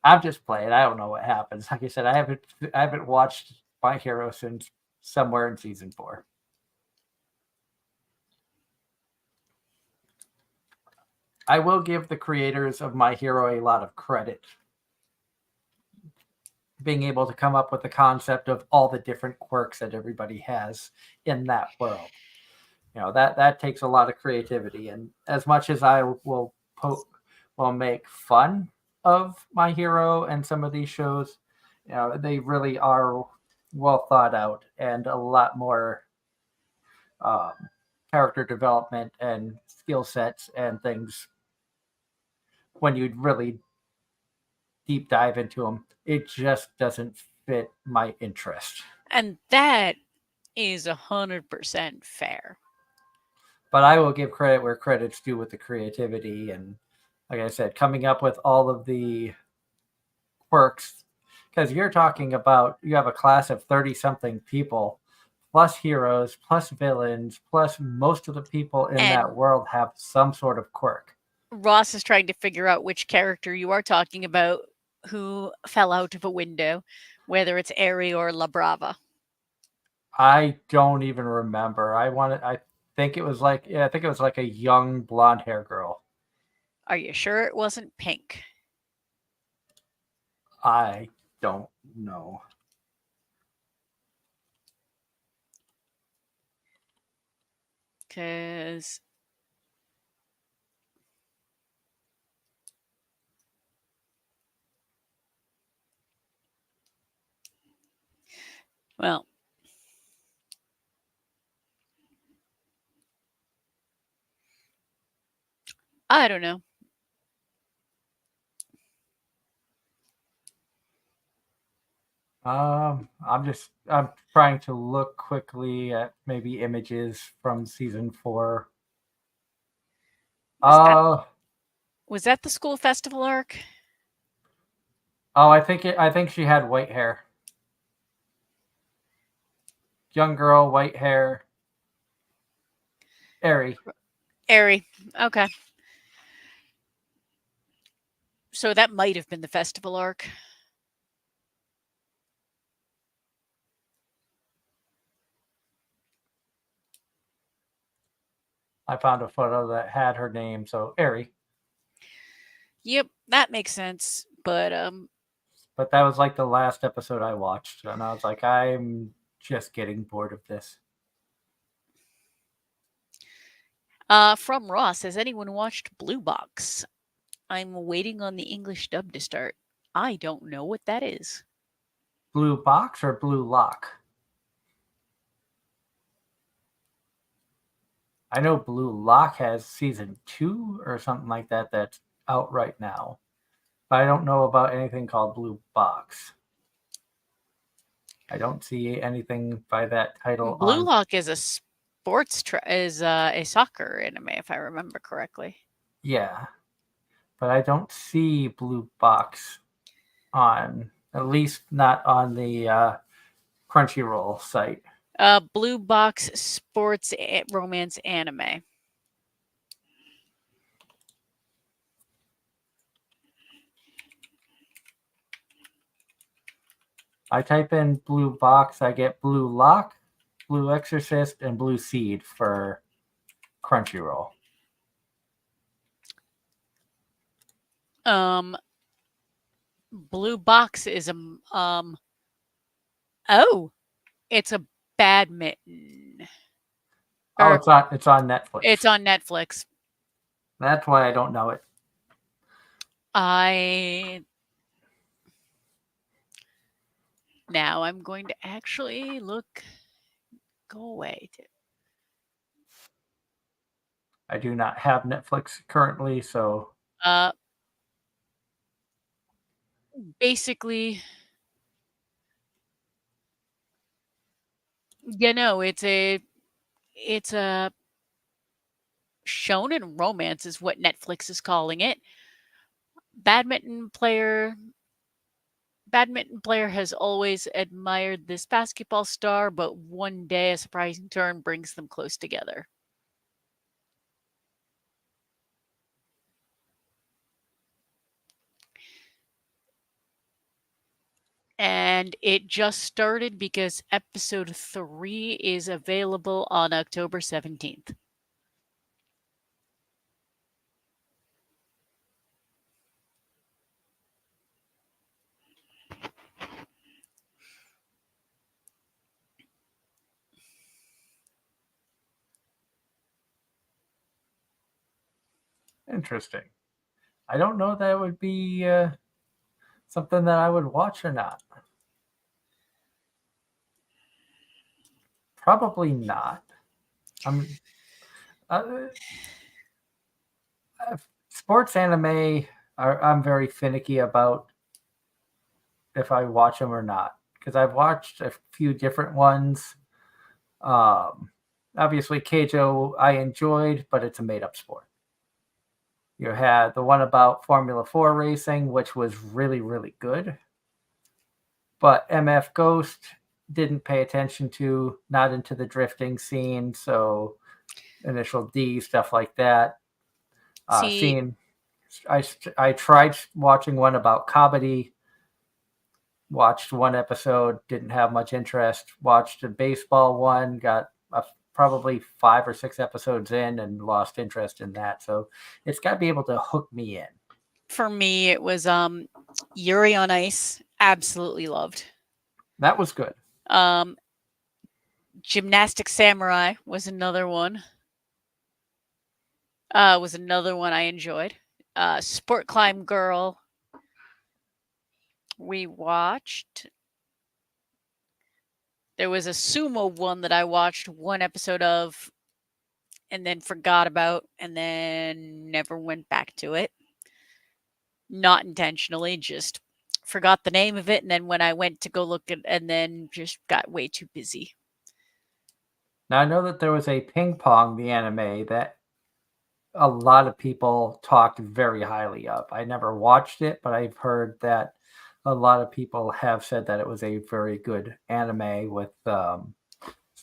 I'm just playing. I don't know what happens. Like I said, I haven't watched My Hero since somewhere in season 4. I will give the creators of My Hero a lot of credit. Being able to come up with the concept of all the different quirks that everybody has in that world. That takes a lot of creativity. And as much as I will make fun of My Hero and some of these shows, they really are well thought out and a lot more character development and skill sets and things when you really deep dive into them. It just doesn't fit my interest. And that is 100% fair. But I will give credit where credit's due with the creativity and, like I said, coming up with all of the quirks. Because you're talking about, you have a class of 30-something people, plus heroes, plus villains, plus most of the people in that world have some sort of quirk. Ross is trying to figure out which character you are talking about who fell out of a window, whether it's Eri or La Brava. I don't even remember. I think it was like a young blonde hair girl. Are you sure it wasn't Pink? I don't know. Because well, I don't know. I'm trying to look quickly at maybe images from season 4. Was that Uh was that the school festival arc? oh, I think she had white hair. Young girl, white hair. Eri. Airy. Okay. So that might have been the festival arc. I found a photo that had her name, so Eri. Yep, that makes sense. But But that was like the last episode I watched, and I was like, I'm just getting bored of this. from Ross, has anyone watched Blue Box? I'm waiting on the English dub to start. I don't know what that is. Blue Box or Blue Lock? I know Blue Lock has season 2 or something like that that's out right now. But I don't know about anything called Blue Box. I don't see anything by that title Blue on. Lock is a a soccer anime, if I remember correctly. Yeah, but I don't see Blue Box on, at least not on the Crunchyroll site. Blue Box sports romance anime. I type in Blue Box, I get Blue Lock, Blue Exorcist, and Blue Seed for Crunchyroll. Blue Box is a oh, it's a badminton. Oh, Or it's on Netflix. it's on Netflix. That's why I don't know it. Now I'm going to actually look. Go away. I do not have Netflix currently, so Uh, basically, it's a shonen romance is what Netflix is calling it. Badminton player badminton player has always admired this basketball star, but one day a surprising turn brings them close together. And it just started because episode 3 is available on October 17th. interesting. I don't know that would be something that I would watch or not. Probably not. I'm uh, sports anime. I'm very finicky about if I watch them or not because I've watched a few different ones. Um, Obviously, Keijo I enjoyed, but it's a made-up sport. You had the one about Formula 4 racing, which was really, really good. But MF Ghost didn't pay attention to, not into the drifting scene. So Initial D, stuff like that. See, Seeing, I tried watching one about Kabaddi, watched one episode, didn't have much interest. Watched a baseball one, got probably 5 or 6 episodes in and lost interest in that. So it's got to be able to hook me in. for me, it was Yuri on Ice. Absolutely loved. That was good. Gymnastic Samurai was another one. was another one I enjoyed. Sport Climb Girl. We watched. There was a sumo one that I watched one episode of and then forgot about and then never went back to it. Not intentionally, just forgot the name of it. And then when I went to go look at and then just got way too busy. Now I know that there was a ping pong, the anime, that a lot of people talked very highly of. I never watched it, but I've heard that a lot of people have said that it was a very good anime with the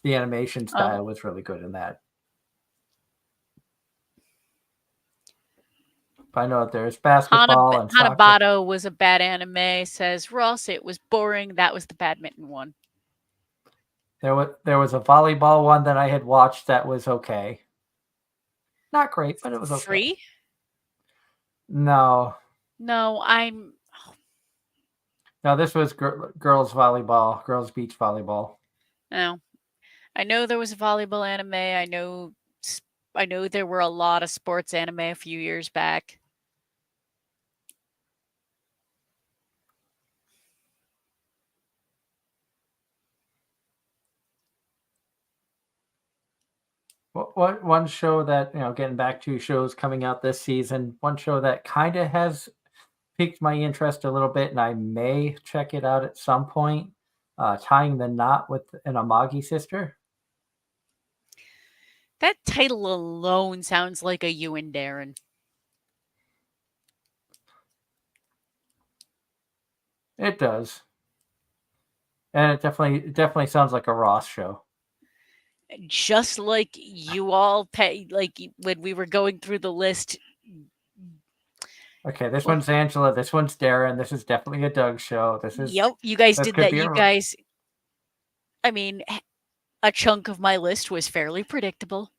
animation style was really good in that. I know that there's basketball and soccer. Hanabado was a bad anime, says Ross. It was boring. That was the badminton one. There was a volleyball one that I had watched that was okay. Not great, but it was okay. Free? No. No, No, this was girls volleyball, girls beach volleyball. No. I know there was a volleyball anime. I know there were a lot of sports anime a few years back. What one show that, getting back to shows coming out this season, one show that kind of has piqued my interest a little bit, and I may check it out at some point, Tying the Knot with an Amagi sister. That title alone sounds like a you and Darren. It does. And it definitely sounds like a Ross show. Just like you all like when we were going through the list. Okay, this one's Angela. This one's Darren. This is definitely a Doug show. Yep, you guys did that. You guys. I mean, a chunk of my list was fairly predictable.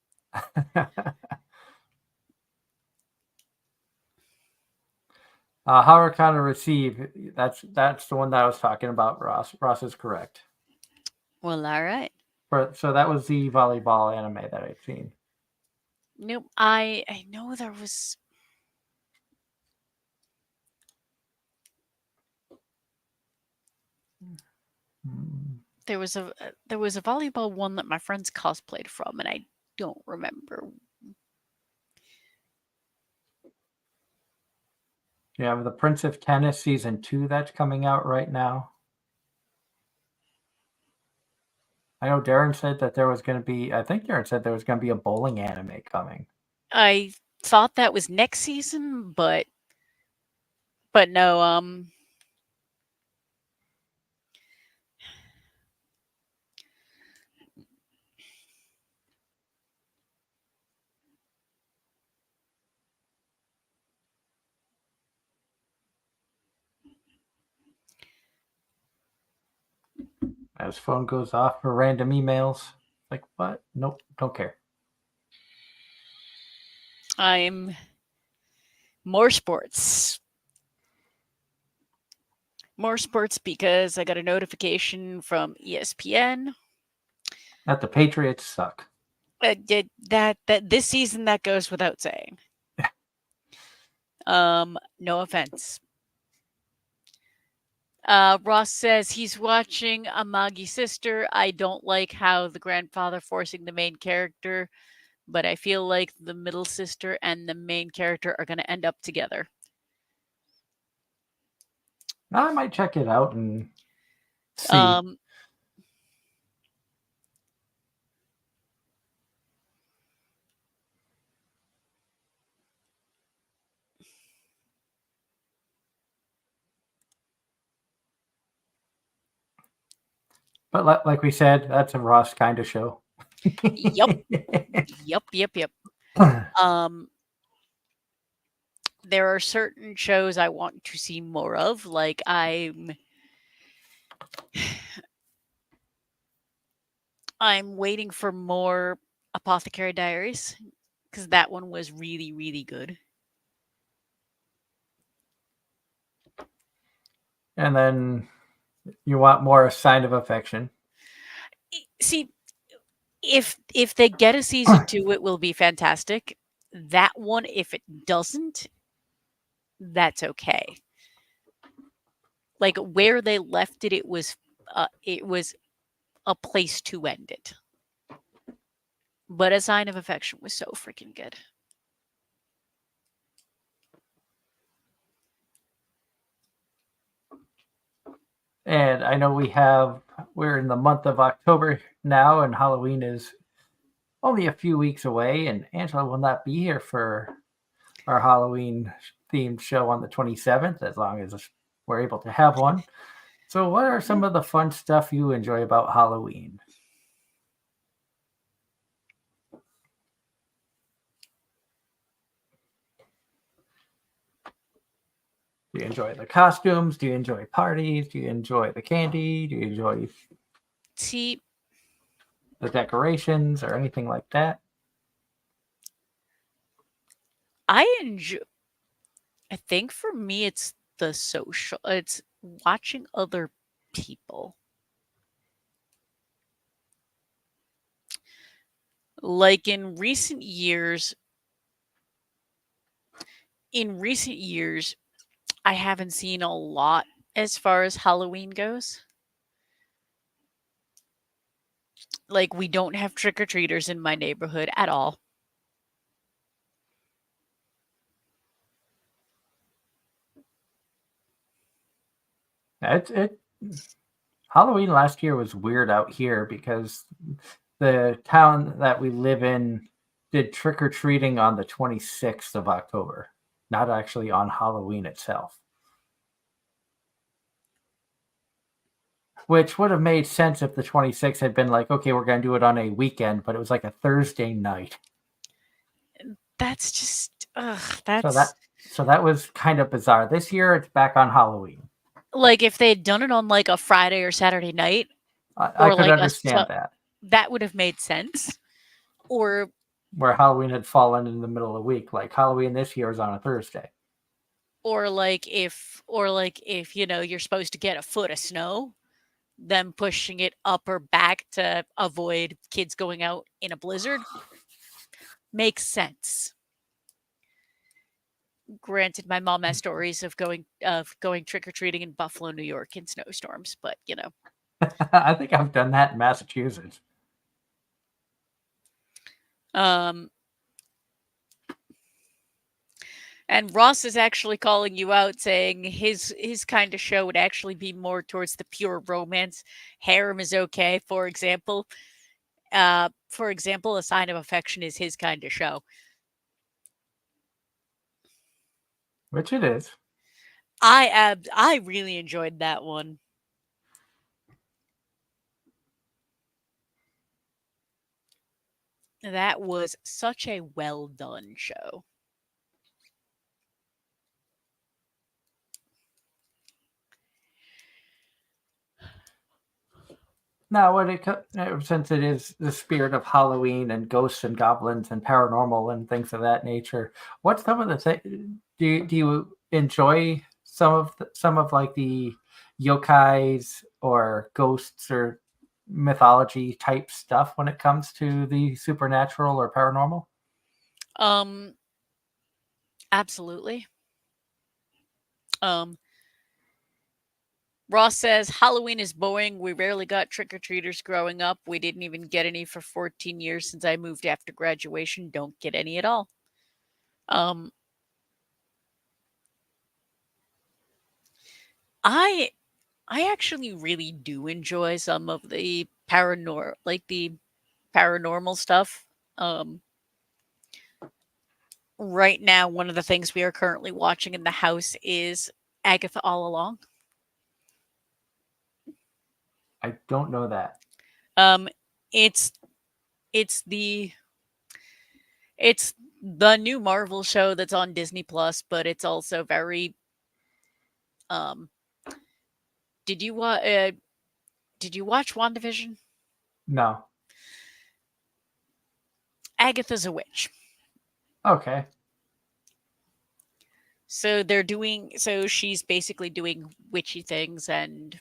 Harakana Receive. That's the one that I was talking about. Ross is correct. Well, all right. So that was the volleyball anime that I've seen. Nope. I know there was. There was a volleyball one that my friends cosplayed from, and I don't remember. You have the Prince of Tennis season 2 that's coming out right now. I know Darren said that there was going to be. I think Darren said there was going to be a bowling anime coming. I thought that was next season, but no. His phone goes off for random emails. Like, what? Nope, don't care. I'm more sports. More sports because I got a notification from ESPN that the Patriots suck. That this season, that goes without saying. No offense. Ross says he's watching Amagi Sister. I don't like how the grandfather forcing the main character, but I feel like the middle sister and the main character are going to end up together. I might check it out and see. But like we said, that's a Ross kind of show. Yep. Yep. There are certain shows I want to see more of. Like I'm waiting for more Apothecary Diaries because that one was really, really good. And then you want more Sign of Affection. See, if they get a season 2, it will be fantastic. that one, if it doesn't, that's okay. Like where they left it, it was a place to end it. But A Sign of Affection was so freaking good. And I know we're in the month of October now, and Halloween is only a few weeks away, and Angela will not be here for our Halloween themed show on the 27th, as long as we're able to have one. So, what are some of the fun stuff you enjoy about Halloween? Do you enjoy the costumes? Do you enjoy parties? Do you enjoy the candy? Do you enjoy See, the decorations or anything like that? I think for me it's it's watching other people. Like in recent years, I haven't seen a lot as far as Halloween goes. Like we don't have trick-or-treaters in my neighborhood at all. It Halloween last year was weird out here because the town that we live in did trick or treating on the 26th of October, not actually on Halloween itself. Which would have made sense if the 26th had been like, okay, we're going to do it on a weekend, but it was like a Thursday night. That's just So that was kind of bizarre. This year it's back on Halloween. like if they'd done it on like a Friday or Saturday night, I or could like understand that. that would have made sense. Or where Halloween had fallen in the middle of the week. Like Halloween this year is on a Thursday. or like if you're supposed to get a foot of snow, them pushing it up or back to avoid kids going out in a blizzard makes sense. Granted, my mom has stories of going trick-or-treating in Buffalo, New York in snowstorms, but I think I've done that in Massachusetts. And Ross is actually calling you out, saying his kind of show would actually be more towards the pure romance. Harem is okay, for example. A Sign of Affection is his kind of show. Which it is. I really enjoyed that one. That was such a well done show. Now, since it is the spirit of Halloween and ghosts and goblins and paranormal and things of that nature, what's some of the do you enjoy some of like the yokais or ghosts or mythology type stuff when it comes to the supernatural or paranormal? Absolutely. Ross says Halloween is boring. We rarely got trick or treaters growing up. We didn't even get any for 14 years since I moved after graduation. Don't get any at all. I actually really do enjoy some of the paranormal stuff. Right now, one of the things we are currently watching in the house is Agatha All Along. I don't know that. It's it's the it's the new Marvel show that's on Disney Plus, but it's also very did you watch WandaVision? No. Agatha's a witch. Okay. So she's basically doing witchy things, and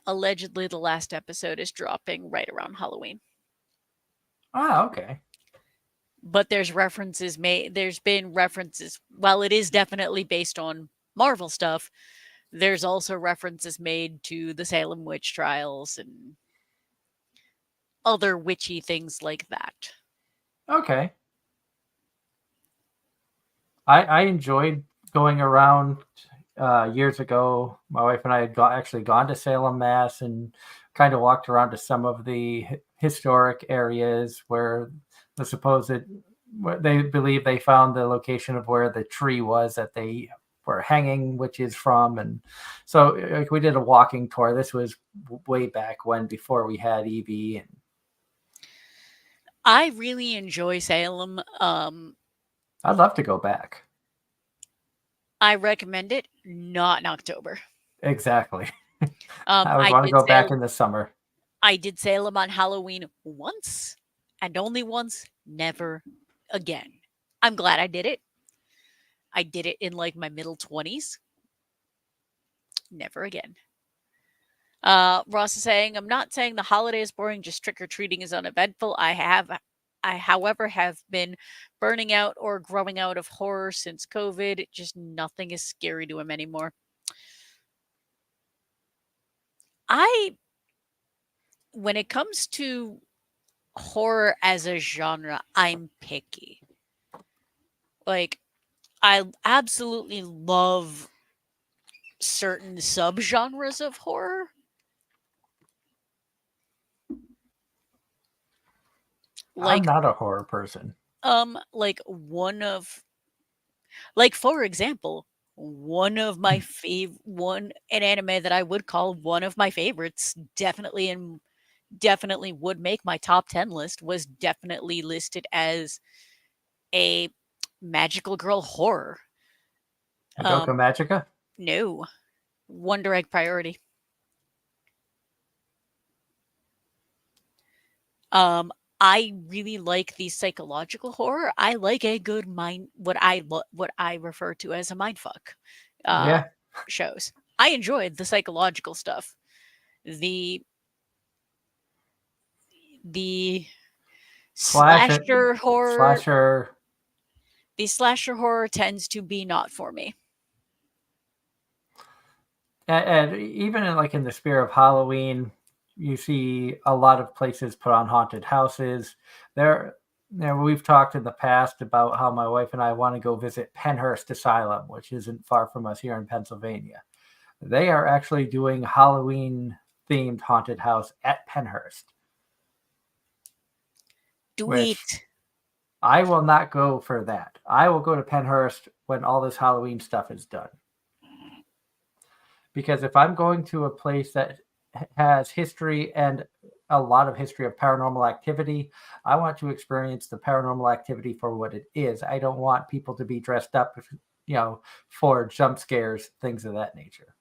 allegedly the last episode is dropping right around Halloween. Ah, okay. but there's references made. There's been references. While it is definitely based on Marvel stuff, there's also references made to the Salem witch trials and other witchy things like that. Okay. I enjoyed going around years ago. My wife and I had actually gone to Salem, Mass, and kind of walked around to some of the historic areas where the supposed where they believe they found the location of where the tree was that they were hanging witches from. And so like, we did a walking tour. This was way back when, before we had EV. And I really enjoy Salem. I'd love to go back. I recommend it, not in October. Exactly. I would I want to did go back Salem. in the summer. I did Salem on Halloween once, and only once. Never again. I'm glad I did it. I did it in like my middle 20s. Never again. Ross is saying, I'm not saying the holiday is boring, just trick or treating is uneventful. I, however, have been burning out or growing out of horror since COVID. Just nothing is scary to him anymore. I, when it comes to horror as a genre, I'm picky. Like, I absolutely love certain subgenres of horror. I'm Like, not a horror person. like one of Like, for example, one of my one an anime that I would call one of my favorites, definitely would make my top 10 list, was definitely listed as a magical girl horror. Madoka Um, Magica? no, Wonder Egg Priority. Um, I really like the psychological horror. I like a good what I refer to as a mindfuck uh, Yeah. shows. I enjoyed the psychological stuff. The the Slash it. slasher horror Slasher. the slasher horror tends to be not for me. And even in, like in the spirit of Halloween, you see a lot of places put on haunted houses. There, we've talked in the past about how my wife and I want to go visit Penhurst Asylum, which isn't far from us here in Pennsylvania. They are actually doing Halloween themed haunted house at Penhurst, Do which it. I will not go for that. I will go to Penhurst when all this Halloween stuff is done. Because if I'm going to a place that has history and a lot of history of paranormal activity, I want to experience the paranormal activity for what it is. I don't want people to be dressed up, for jump scares, things of that nature.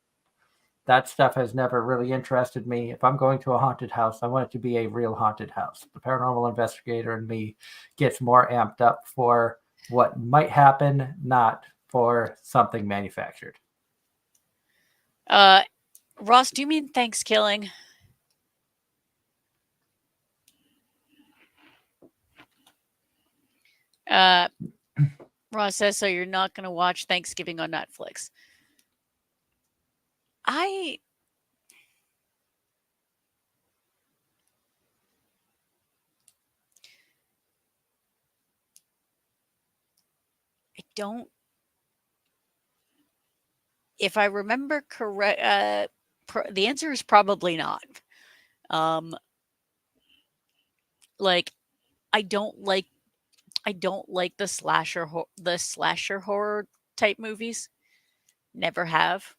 That stuff has never really interested me. If I'm going to a haunted house, I want it to be a real haunted house. The paranormal investigator in me gets more amped up for what might happen, not for something manufactured. Uh, Ross, do you mean Thanksgiving? Uh, Ross says, so you're not going to watch Thanksgiving on Netflix. I I don't. If I remember correct, the answer is probably not. Um, like I don't like I don't like the slasher horror type movies. Never have.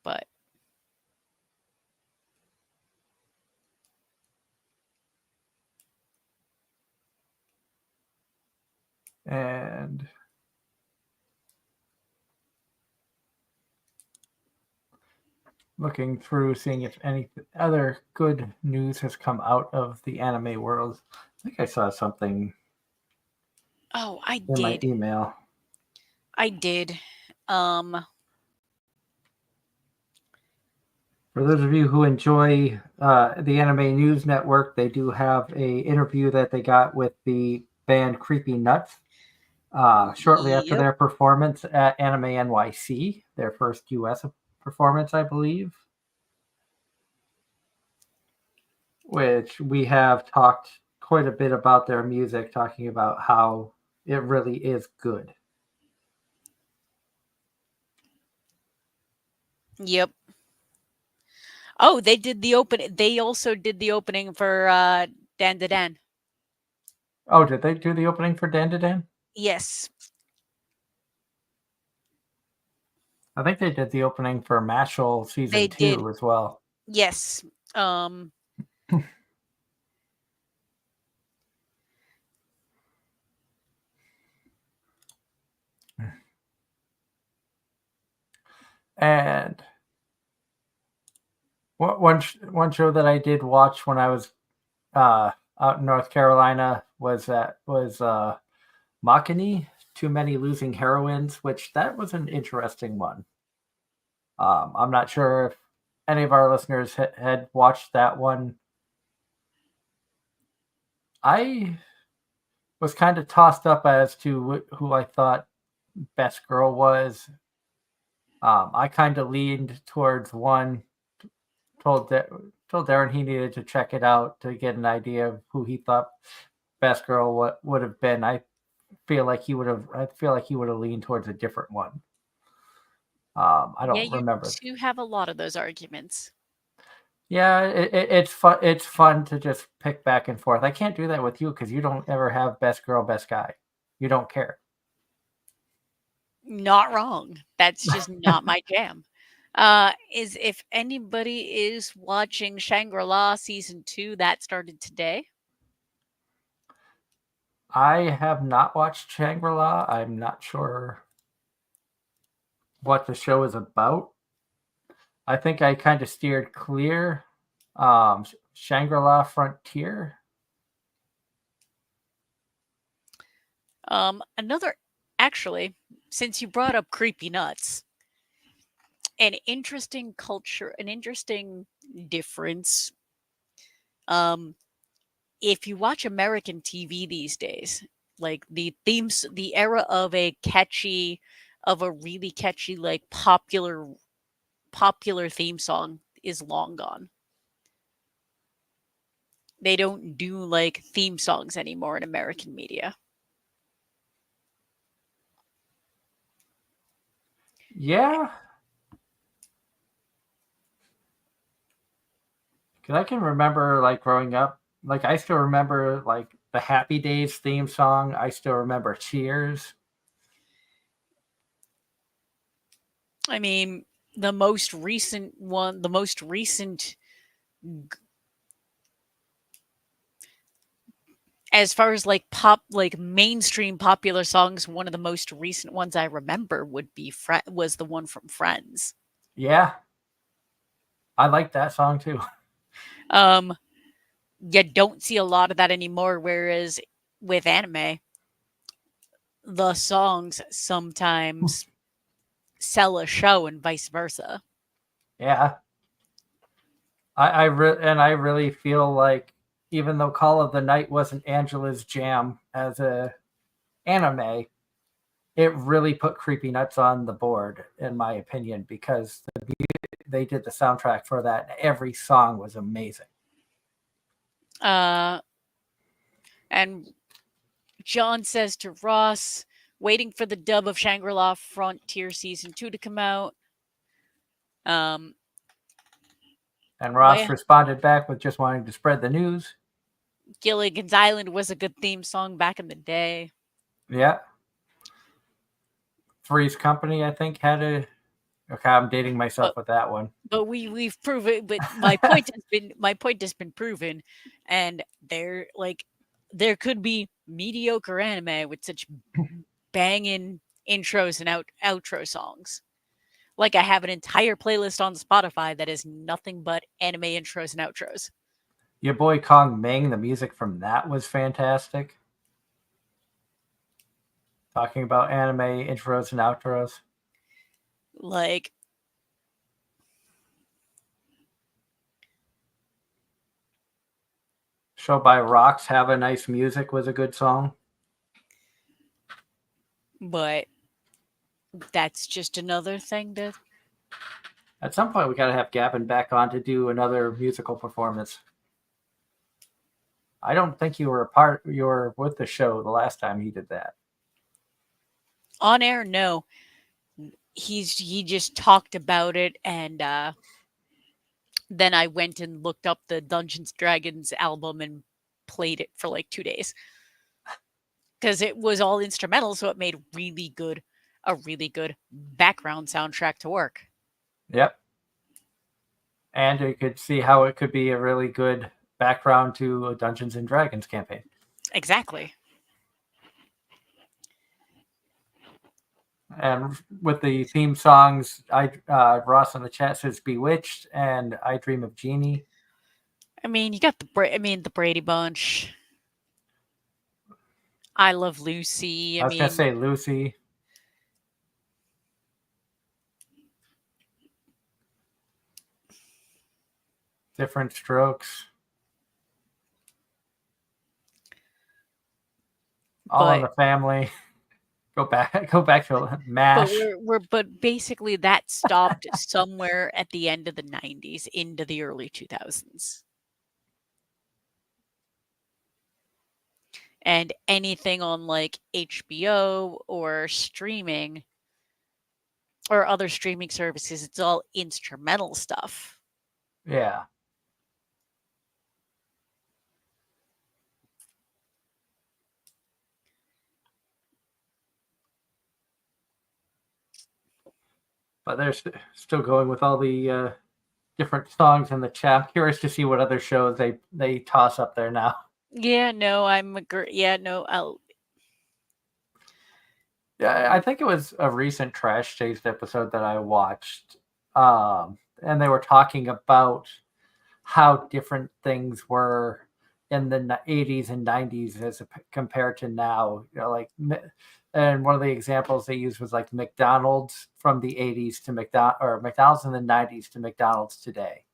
But And looking through, seeing if any other good news has come out of the anime world. I think I saw something oh, I in my did. email. I did. Um For those of you who enjoy the Anime News Network, they do have a interview that they got with the band Creepy Nuts shortly after Yep. their performance at Anime NYC, their first US performance, I believe, which we have talked quite a bit about their music, talking about how it really is good. Yep. Oh, they did the open. They also did the opening for Dan Da Dan. Oh, did they do the opening for Dan Da Dan? Yes, I think they did the opening for Mashal they season did. 2 as well. Yes. And one show that I did watch when I was out in North Carolina was Makini, Too Many Losing Heroines, which that was an interesting one. I'm not sure if any of our listeners had watched that one. I was kind of tossed up as to who I thought best girl was. I kind of leaned towards one. Told Darren he needed to check it out to get an idea of who he thought best girl would have been. I feel like he would have. I feel like he would have leaned towards a different one. I Yeah, don't you remember. two have a lot of those arguments. Yeah, it's fun. It's fun to just pick back and forth. I can't do that with you because you don't ever have best girl, best guy. You don't care. Not wrong. That's just not my jam. Is if anybody is watching Shangri-La season 2, that started today. I have not watched Shangri-La. I'm not sure what the show is about. I think I kind of steered clear. Shangri-La Frontier. Another actually, since you brought up Creepy Nuts, an interesting culture, an interesting difference. If you watch American TV these days, like the themes, the era of a really catchy, like popular theme song is long gone. They don't do like theme songs anymore in American media. Yeah, because I can remember like growing up. Like I still remember like the Happy Days theme song. I still remember Cheers. I mean, the most recent one, the most recent, as far as like like mainstream popular songs, one of the most recent ones I remember would be was the one from Friends. Yeah, I like that song too. Um, you don't see a lot of that anymore. Whereas with anime, the songs sometimes sell a show and vice versa. Yeah, I really feel like even though Call of the Night wasn't Angela's jam as a anime, it really put Creepy Nuts on the board in my opinion because they did the soundtrack for that. Every song was amazing. Uh, and John says to Ross, waiting for the dub of Shangri-La Frontier season 2 to come out. Um, And Ross well, responded back with just wanting to spread the news. Gilligan's Island was a good theme song back in the day. Yeah. Three's Company, I think, had a. Okay, I'm dating myself But with that one. but we've proven. But my point has been proven, and there could be mediocre anime with such banging intros and outro songs. Like I have an entire playlist on Spotify that is nothing but anime intros and outros. Your boy Kong Ming, the music from that was fantastic. Talking about anime intros and outros. Like show by Rocks, Have a Nice Music was a good song. But that's just another thing to. At some point, we got to have Gavin back on to do another musical performance. I don't think you were with the show the last time he did that. On air, no. He just talked about it, and then I went and looked up the Dungeons Dragons album and played it for like 2 days. Because it was all instrumental, so it made a really good background soundtrack to work. Yep. And you could see how it could be a really good background to a Dungeons and Dragons campaign. Exactly. And with the theme songs, Ross in the chat says "Bewitched" and "I Dream of Jeannie." I mean, you got the Brady Bunch. I Love Lucy. I was gonna say Lucy. Different Strokes. All in the Family. Go back to MASH. But basically that stopped somewhere at the end of the 90s into the early 2000s. And anything on like HBO or streaming or other streaming services, it's all instrumental stuff. Yeah. But they're still going with all the different songs in the chat. I'm curious to see what other shows they toss up there now. Yeah, no, Yeah, I think it was a recent Trash Taste episode that I watched, and they were talking about how different things were in the 80s and 90s as compared to now. And one of the examples they used was like McDonald's from the 80s to McDonald's in the 90s to McDonald's today.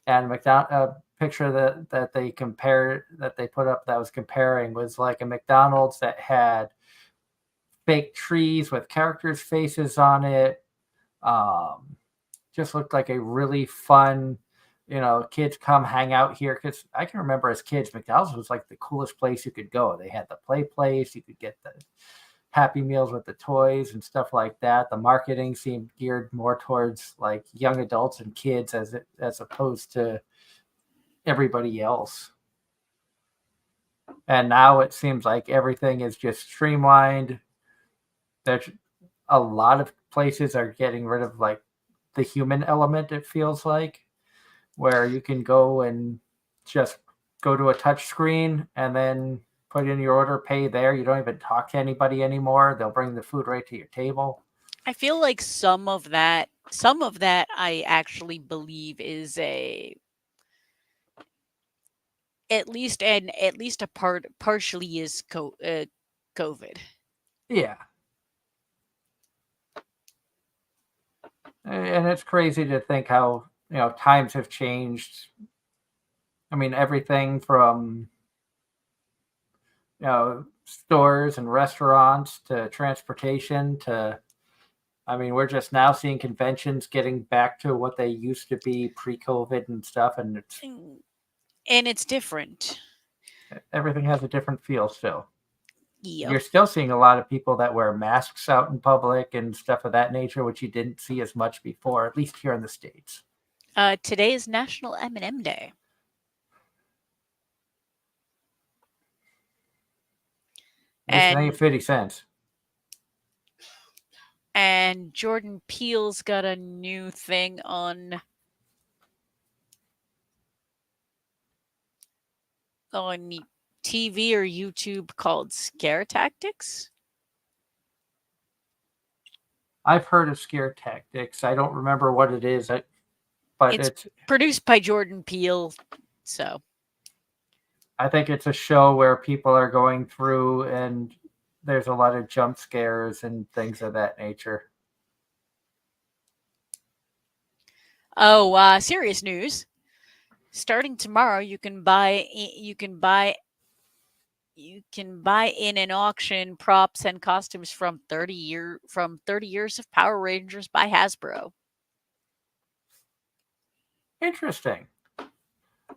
And a picture that they put up that was comparing was like a McDonald's that had fake trees with characters' faces on it. Just looked like a really fun, kids come hang out here. Because I can remember as kids, McDonald's was like the coolest place you could go. They had the play place. You could get the Happy Meals with the toys and stuff like that. The marketing seemed geared more towards like young adults and kids as opposed to everybody else. And now it seems like everything is just streamlined. There's a lot of places are getting rid of like the human element, it feels like, where you can go and just go to a touch screen and then put in your order, pay there. You don't even talk to anybody anymore. They'll bring the food right to your table. I feel like some of that I actually believe is at least a partially is COVID. Yeah. And it's crazy to think how, times have changed. I mean, everything from, stores and restaurants to transportation to, we're just now seeing conventions getting back to what they used to be pre-COVID and stuff. And it's different. Everything has a different feel still. Yep. You're still seeing a lot of people that wear masks out in public and stuff of that nature, which you didn't see as much before, at least here in the States. Today is National M&M Day. And ain't 50 cents. And Jordan Peele's got a new thing on TV or YouTube called Scare Tactics. I've heard of Scare Tactics. I don't remember what it is, but it's produced by Jordan Peele. So I think it's a show where people are going through and there's a lot of jump scares and things of that nature. Oh, serious news. starting tomorrow, you can buy in an auction props and costumes from 30 years of Power Rangers by Hasbro. Interesting.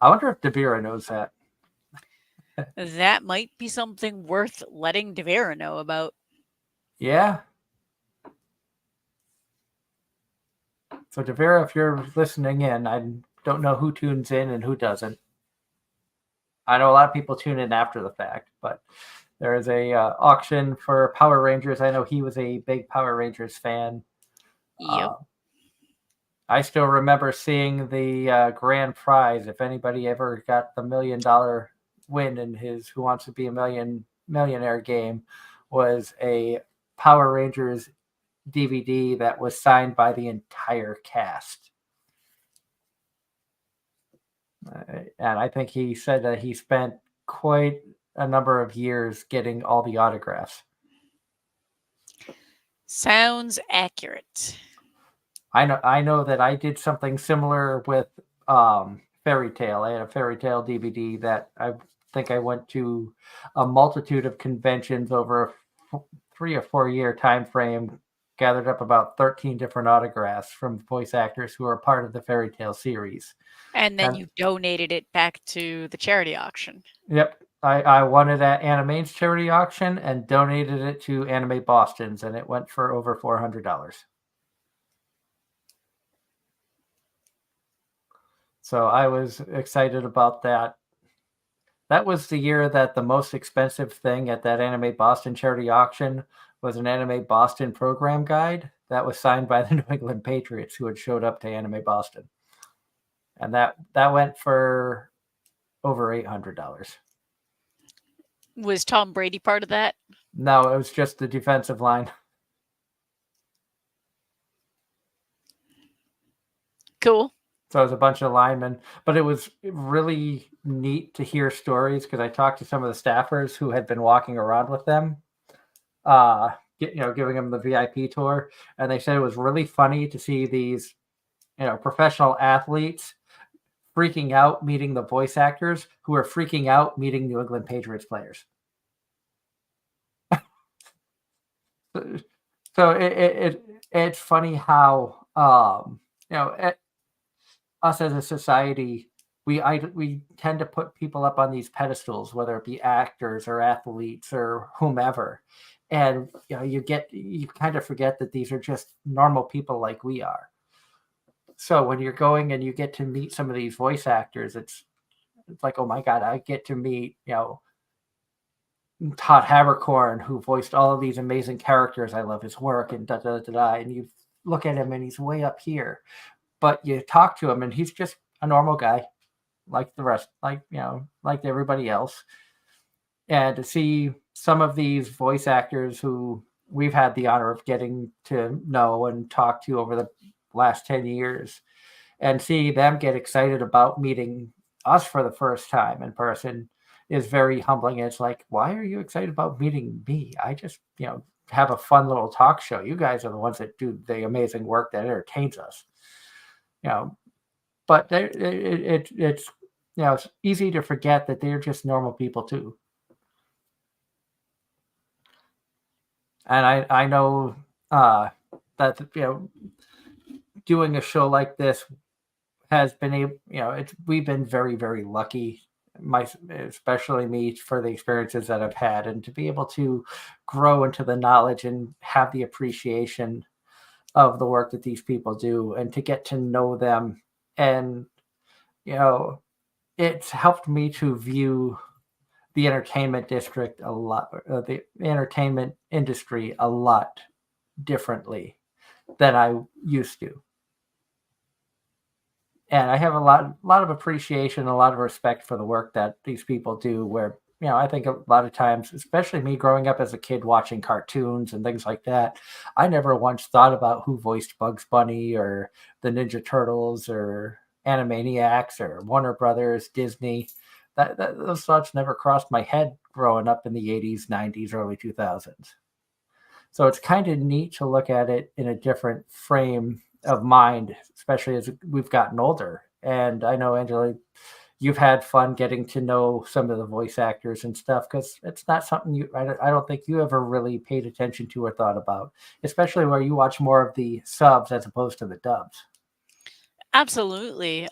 I wonder if Devira knows that. That might be something worth letting Devera know about. Yeah. So Devira, if you're listening in, I don't know who tunes in and who doesn't. I know a lot of people tune in after the fact, but there is a auction for Power Rangers. I know he was a big Power Rangers fan. Yep. I still remember seeing the grand prize. If anybody ever got the $1 million win in his Who Wants to Be a Millionaire game, was a Power Rangers DVD that was signed by the entire cast. And I think he said that he spent quite a number of years getting all the autographs. Sounds accurate. I know that I did something similar with Fairy Tale. I had a Fairy Tale DVD that I think I went to a multitude of conventions over a 3 or 4 year time frame, gathered up about 13 different autographs from voice actors who are part of the Fairy Tale series. And then you donated it back to the charity auction. Yep. I won it at Anime-Zing's charity auction and donated it to Anime Boston's, and it went for over $400. So I was excited about that. That was the year that the most expensive thing at that Anime Boston charity auction was an Anime Boston program guide that was signed by the New England Patriots who had showed up to Anime Boston. And that went for over $800. Was Tom Brady part of that? No, it was just the defensive line. Cool. So it was a bunch of linemen, but it was really neat to hear stories because I talked to some of the staffers who had been walking around with them, giving them the VIP tour, and they said it was really funny to see these, professional athletes freaking out meeting the voice actors who are freaking out meeting New England Patriots players. So it's funny how us as a society, we tend to put people up on these pedestals, whether it be actors or athletes or whomever, and you kind of forget that these are just normal people like we are. So when you're going and you get to meet some of these voice actors, it's like, oh my God, I get to meet Todd Haberkorn, who voiced all of these amazing characters. I love his work, and da da da da. And you look at him and he's way up here, but you talk to him and he's just a normal guy like the rest, like everybody else. And to see some of these voice actors who we've had the honor of getting to know and talk to over the last 10 years, and see them get excited about meeting us for the first time in person is very humbling. It's like, why are you excited about meeting me? I just, have a fun little talk show. You guys are the ones that do the amazing work that entertains us. But it's easy to forget that they're just normal people too. And I know that doing a show like this has been we've been very, very lucky, especially me, for the experiences that I've had, and to be able to grow into the knowledge and have the appreciation of the work that these people do, and to get to know them. And it's helped me to view the entertainment district a lot, the entertainment industry a lot differently than I used to. And I have a lot of appreciation, a lot of respect for the work that these people do, where I think a lot of times, especially me growing up as a kid watching cartoons and things like that, I never once thought about who voiced Bugs Bunny or the Ninja Turtles or Animaniacs or Warner Brothers, Disney. Those thoughts never crossed my head growing up in the 80s, 90s, early 2000s. So it's kind of neat to look at it in a different frame of mind, especially as we've gotten older, And I know, Angela, you've had fun getting to know some of the voice actors and stuff because it's not something I don't think you ever really paid attention to or thought about, especially where you watch more of the subs as opposed to the dubs. Absolutely.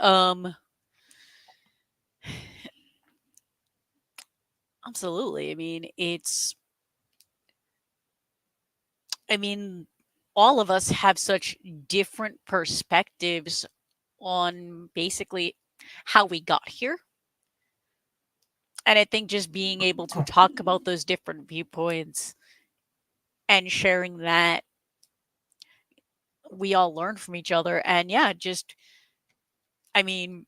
Absolutely. I mean, all of us have such different perspectives on basically how we got here. And I think just being able to talk about those different viewpoints and sharing that, we all learn from each other. And yeah, I mean,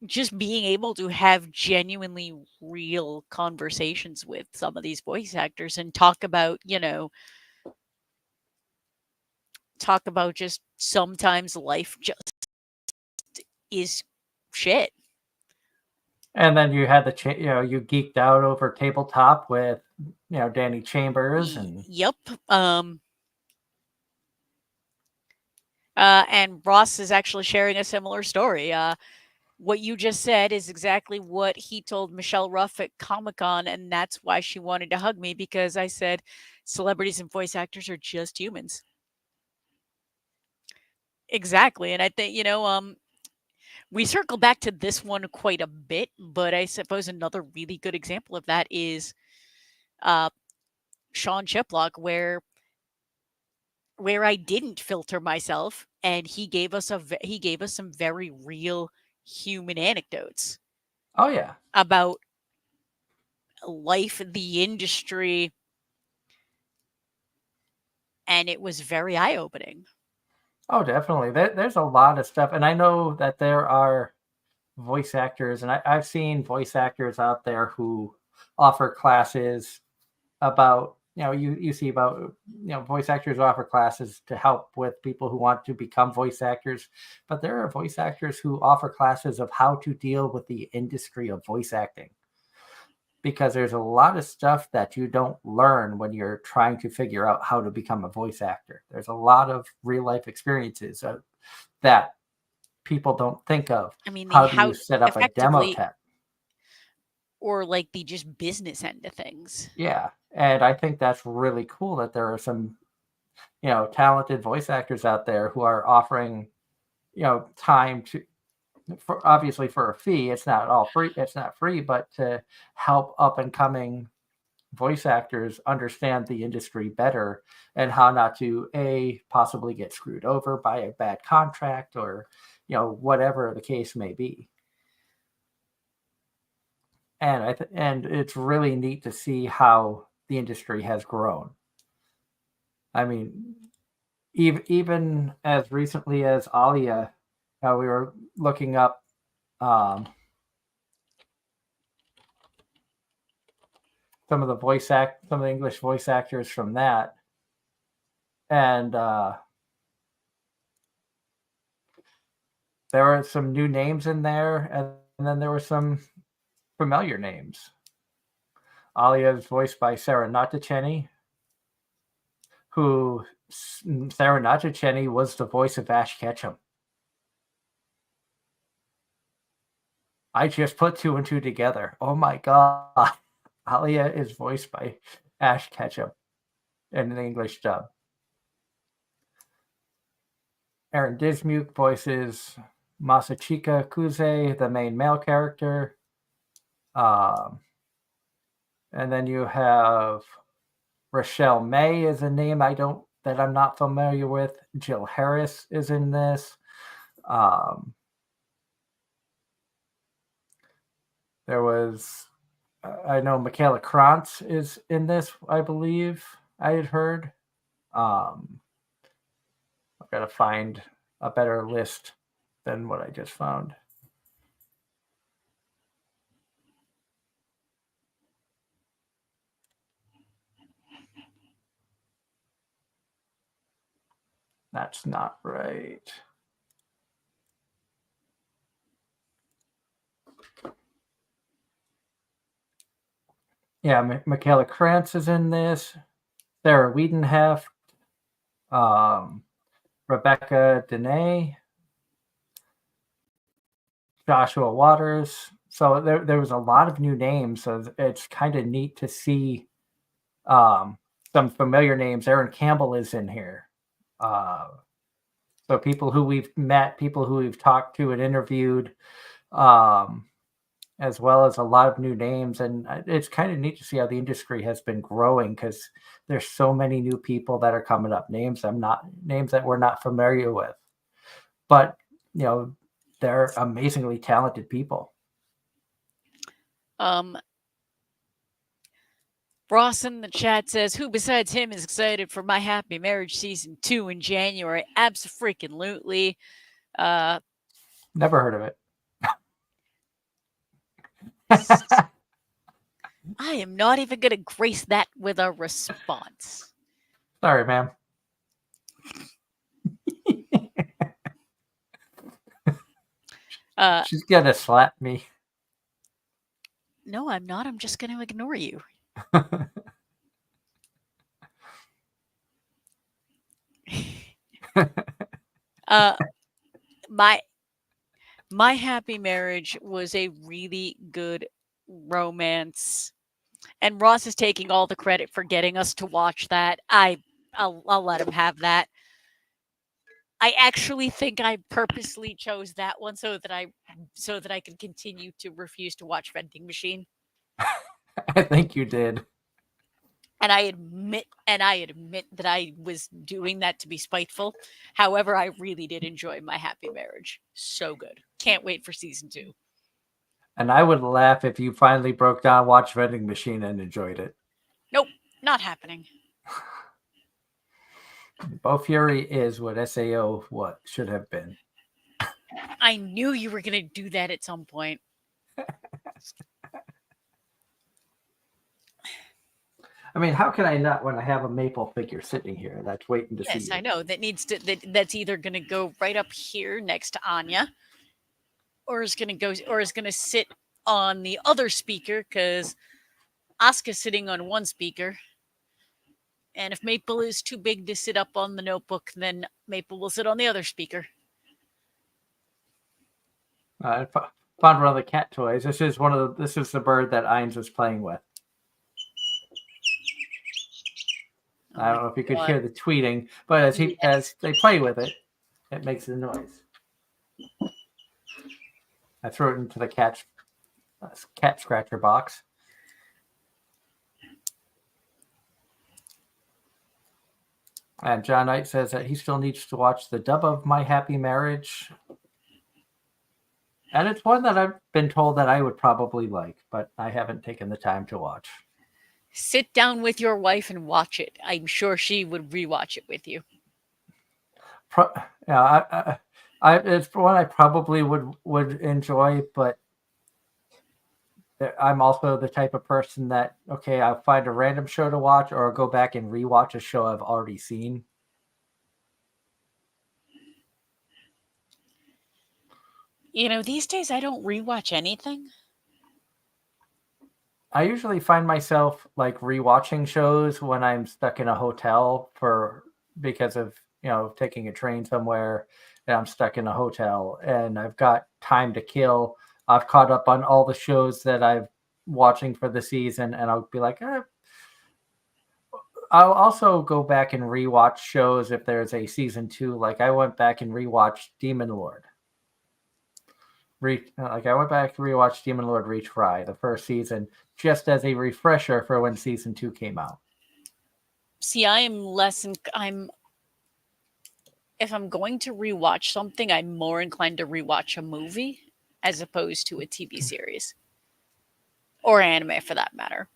just being able to have genuinely real conversations with some of these voice actors and talk about just sometimes life just is shit. And then you had you geeked out over tabletop with Danny Chambers and Yep. And Ross is actually sharing a similar story. What you just said is exactly what he told Michelle Ruff at Comic-Con, and that's why she wanted to hug me, because I said celebrities and voice actors are just humans. Exactly. And I think, we circle back to this one quite a bit, but I suppose another really good example of that is uh, Sean Chiplock, where I didn't filter myself, and he gave us some very real human anecdotes oh yeah. about life, the industry, and it was very eye opening. Oh, definitely. There's a lot of stuff, and I know that there are voice actors, and I've seen voice actors out there who offer classes about you see about voice actors who offer classes to help with people who want to become voice actors, but there are voice actors who offer classes of how to deal with the industry of voice acting because there's a lot of stuff that you don't learn when you're trying to figure out how to become a voice actor. There's a lot of real life experiences that people don't think of. I mean, the How do how you set up a demo effectively, tech? or like the just business end of things. Yeah. And I think that's really cool that there are some, talented voice actors out there who are offering, time to, for obviously for a fee. It's not all free. It's not free, but to help up and coming voice actors understand the industry better and how not to possibly get screwed over by a bad contract or, whatever the case may be. And and it's really neat to see how the industry has grown. I mean, even as recently as Alia, we were looking up some of the English voice actors from that, and there were some new names in there, and then there were some familiar names. Alia is voiced by Sarah Natacheni, who Sarah Natacheni was the voice of Ash Ketchum. I just put two and two together. Oh my god. Alia is voiced by Ash Ketchum in an English dub. Aaron Dismuke voices Masachika Kuze, the main male character. Um, and then you have Rochelle May is a name that I'm not familiar with. Jill Harris is in this. There was I know Michaela Krantz is in this, I believe. I had heard. I've got to find a better list than what I just found. That's not right. Yeah, Michaela Krantz is in this. Sarah Wiedenheft, Rebecca Dene, Joshua Waters. So there was a lot of new names. So it's kind of neat to see some familiar names. Aaron Campbell is in here. So people who we've met, people who we've talked to and interviewed, as well as a lot of new names. And it's kind of neat to see how the industry has been growing because there's so many new people that are coming up. Names that we're not familiar with, but they're amazingly talented people. Ross in the chat says, "Who besides him is excited for My Happy Marriage season 2 in January?" Abso-freaking-lutely. Never heard of it. I am not even going to grace that with a response. Sorry, ma'am. She's gonna slap me. No, I'm not. I'm just going to ignore you. My Happy Marriage was a really good romance, and Ross is taking all the credit for getting us to watch that. I'll let him have that. I actually think I purposely chose that one so that I can continue to refuse to watch Vending Machine. I think you did. And I admit that I was doing that to be spiteful. However, I really did enjoy My Happy Marriage. So good. Can't wait for season 2. And I would laugh if you finally broke down, watched Vending Machine, and enjoyed it. Nope, not happening. Bo Fury is what SAO should have been. I knew you were going to do that at some point. I mean, how can I not when I have a maple figure sitting here that's waiting to see you? Yes, I know. That's either going to go right up here next to Anya, or is going to sit on the other speaker because Asuka's sitting on one speaker. And if Maple is too big to sit up on the notebook, then Maple will sit on the other speaker. I found one of the cat toys. This is the bird that Ines was playing with. I don't know if you could hear the tweeting, but as they play with it, it makes a noise. I threw it into the cat scratcher box. And John Knight says that he still needs to watch the dub of My Happy Marriage. And it's one that I've been told that I would probably like, but I haven't taken the time to watch. Sit down with your wife and watch it. I'm sure she would rewatch it with you. It's one I probably would enjoy, but I'm also the type of person that, okay, I'll find a random show to watch or I'll go back and rewatch a show I've already seen. These days I don't rewatch anything. I usually find myself like rewatching shows when I'm stuck in a hotel because of taking a train somewhere and I'm stuck in a hotel and I've got time to kill. I've caught up on all the shows that I've watching for the season, and I'll be like, I'll also go back and rewatch shows if there's a season 2. Like I went back and rewatched Demon Lord. I went back to rewatch Demon Lord Retry, the first season, just as a refresher for when season 2 came out. See, if I'm going to rewatch something, I'm more inclined to rewatch a movie as opposed to a TV series. Or anime, for that matter.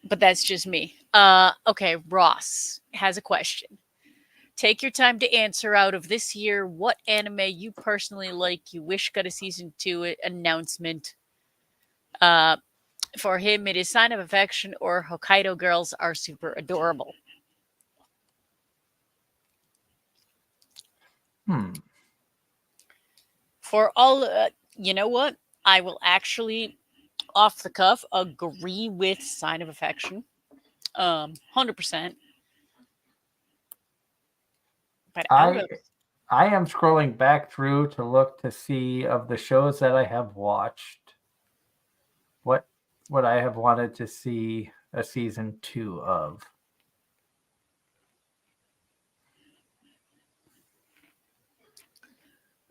But that's just me. Okay, Ross has a question. Take your time to answer. Out of this year, what anime you personally like, you wish got a season 2 announcement? For him, it is Sign of Affection or Hokkaido Girls Are Super Adorable. For all, you know what? I will actually, off the cuff, agree with Sign of Affection. 100%. But I am scrolling back through to look to see of the shows that I have watched what I have wanted to see a season 2 of.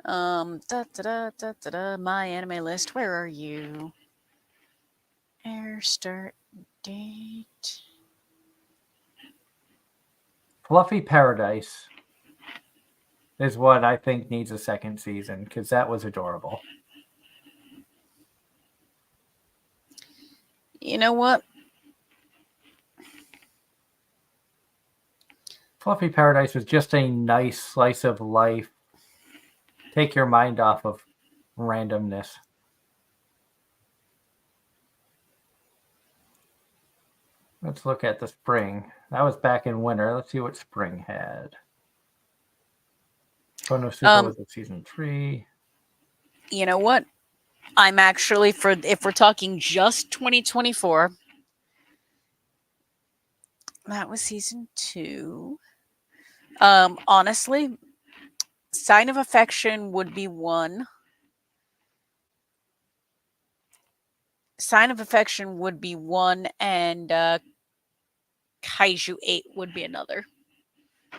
My anime list. Where are you? Air start date. Fluffy Paradise is what I think needs a second season because that was adorable. You know what? Fluffy Paradise was just a nice slice of life. Take your mind off of randomness. Let's look at the spring. That was back in winter. Let's see what spring had. Konosuba was in season 3. You know what? I'm actually, if we're talking just 2024, that was season 2. Honestly, Sign of Affection would be 1. Sign of Affection would be 1, and Kaiju 8 would be another.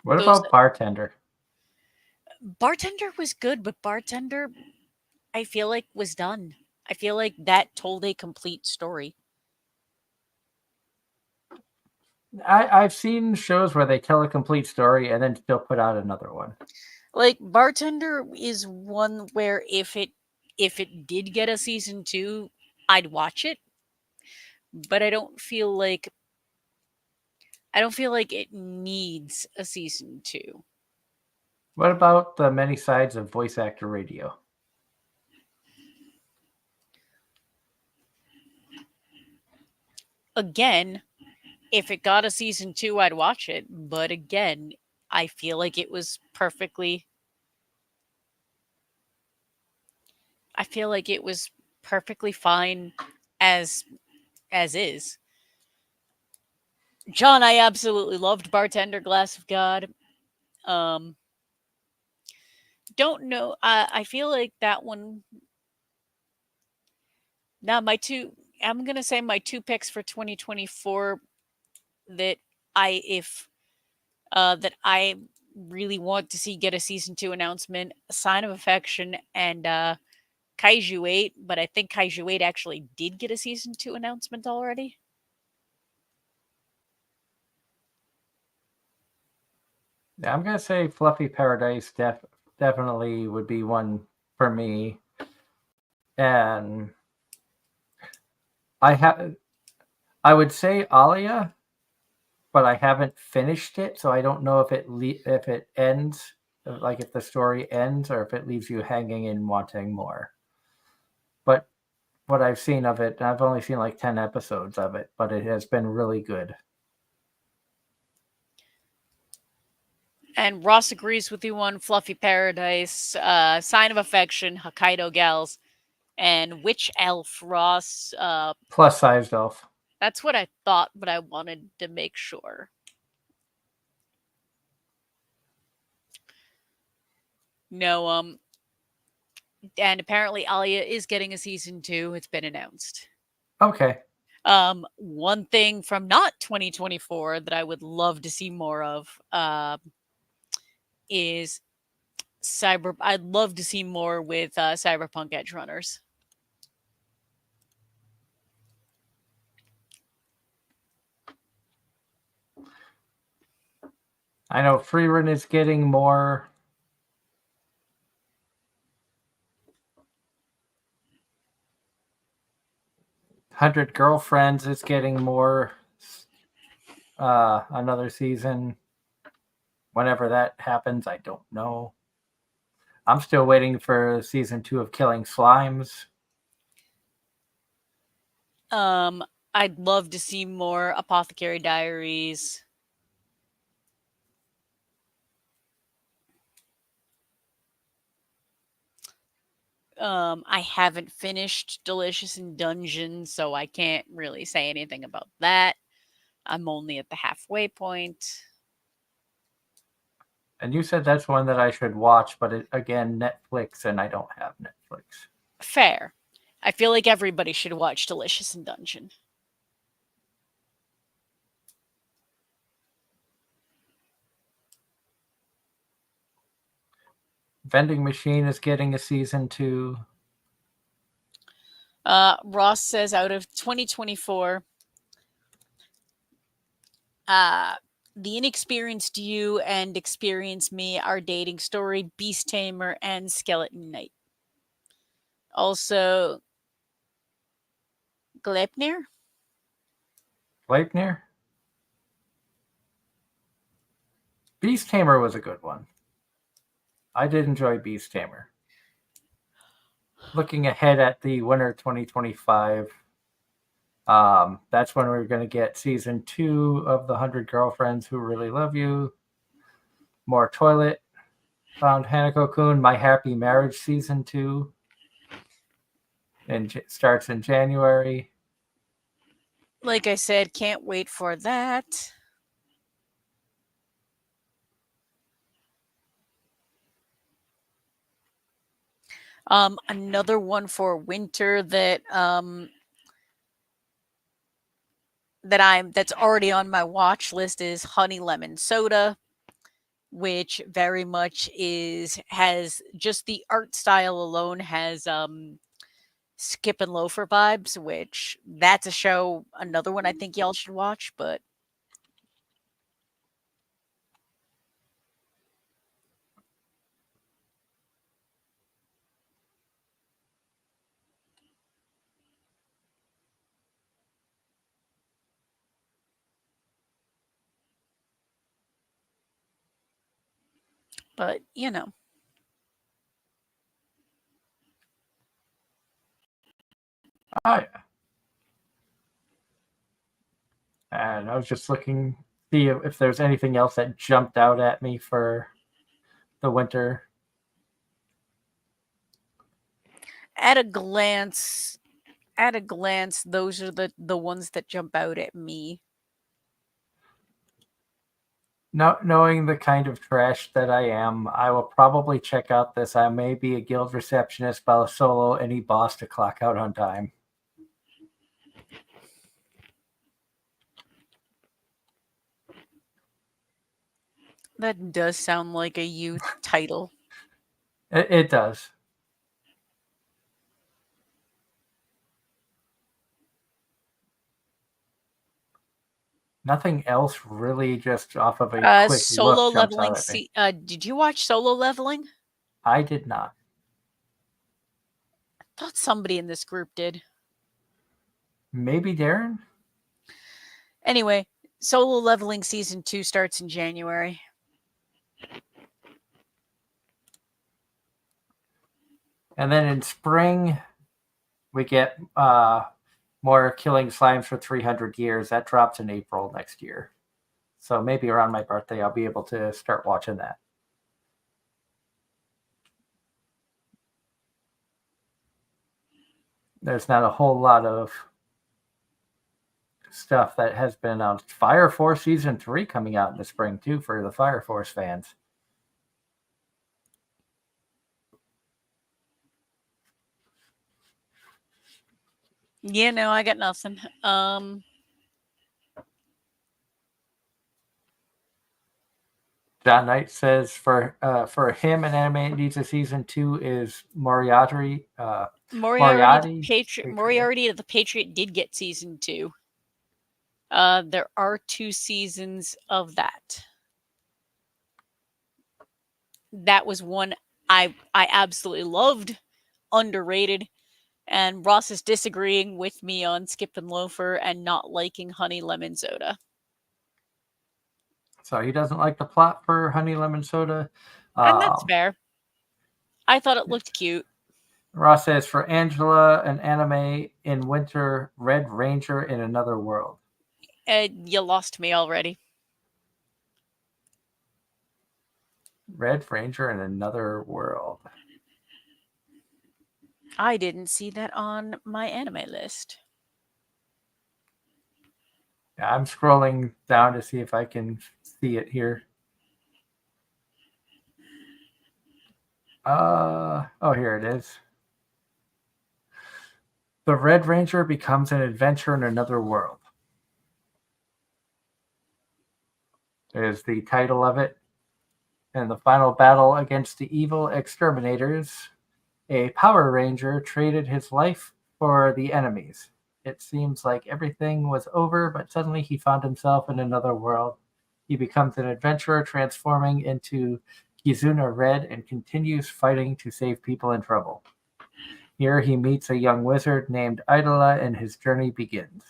What about Bartender? Bartender was good, but Bartender, I feel like, was done. I feel like that told a complete story. I've seen shows where they tell a complete story and then still put out another one. Like Bartender is one where if it did get a season 2, I'd watch it. But I don't feel like it needs a season 2. What about the many sides of voice actor radio? Again, if it got a season 2, I'd watch it. But again, I feel like it was perfectly. I feel like it was perfectly fine as is. John, I absolutely loved Bartender Glass of God. Don't know. I feel like that one. Now I'm gonna say my 2 picks for 2024 that I really want to see get a season 2 announcement: Sign of Affection and Kaiju 8. But I think Kaiju 8 actually did get a season 2 announcement already. Yeah, I'm gonna say Fluffy Paradise definitely would be one for me, and I would say Alia, but I haven't finished it, so I don't know if it ends, like if the story ends, or if it leaves you hanging and wanting more. But what I've seen of it, I've only seen like 10 episodes of it, but it has been really good. And Ross agrees with you on Fluffy Paradise, Sign of Affection, Hokkaido Gals, and Witch Elf. Ross. Plus sized elf. That's what I thought, but I wanted to make sure. No, and apparently Alia is getting a season 2. It's been announced. Okay. One thing from not 2024 that I would love to see more of is I'd love to see more with Cyberpunk Edge Runners. I know Freerun is getting more. Hundred Girlfriends is getting more. Another season. Whenever that happens, I don't know. I'm still waiting for season 2 of Killing Slimes. I'd love to see more Apothecary Diaries. I haven't finished Delicious in Dungeon, so I can't really say anything about that. I'm only at the halfway point. And you said that's one that I should watch, but again, Netflix, and I don't have Netflix. Fair. I feel like everybody should watch Delicious in Dungeon. Vending Machine is getting a season 2. Ross says out of 2024, The Inexperienced You and Experience Me, Our Dating Story, Beast Tamer, and Skeleton Knight. Also, Gleipnir? Gleipnir? Beast Tamer was a good one. I did enjoy Beast Tamer. Looking ahead at the winter 2025, that's when we're going to get season 2 of The 100 Girlfriends Who Really Love You, more Toilet, Found Hanako-kun, My Happy Marriage season 2, and starts in January. Like I said, can't wait for that. Another one for winter that's already on my watch list is Honey Lemon Soda, which very much has just the art style alone has Skip and Loafer vibes, which that's a show, another one I think y'all should watch, but you know. Oh, yeah. And I was just looking to see if there's anything else that jumped out at me for the winter. At a glance, those are the ones that jump out at me. Knowing the kind of trash that I am, I will probably check out this I May Be a Guild Receptionist by Solo Any Boss to Clock Out on Time. That does sound like a youth title. It does. Nothing else really just off of a quick Solo look jumps Leveling. out at me. Did you watch Solo Leveling? I did not. I thought somebody in this group did. Maybe Darren? Anyway, Solo Leveling Season 2 starts in January. And then in spring, we get more Killing Slimes for 300 Years. That drops in April next year. So maybe around my birthday, I'll be able to start watching that. There's not a whole lot of stuff that has been announced. Fire Force Season 3 coming out in the spring, too, for the Fire Force fans. Yeah, no, I got nothing. John Knight says for him, an anime needs a season 2 is Moriarty. Moriarty of the Patriot did get season 2. There are 2 seasons of that. That was one I absolutely loved, underrated, and Ross is disagreeing with me on Skip and Loafer and not liking Honey Lemon Soda. So he doesn't like the plot for Honey Lemon Soda. And that's fair. I thought it looked cute. Ross says for Angela, an anime in winter, Red Ranger in Another World. You lost me already. Red Ranger in Another World. I didn't see that on my anime list. Yeah, I'm scrolling down to see if I can see it here. Oh, here it is. The Red Ranger becomes an adventurer in another world. Is the title of it. In the final battle against the evil exterminators, a Power Ranger traded his life for the enemies. It seems like everything was over, but suddenly he found himself in another world. He becomes an adventurer, transforming into Kizuna Red and continues fighting to save people in trouble. Here he meets a young wizard named Idola, and his journey begins.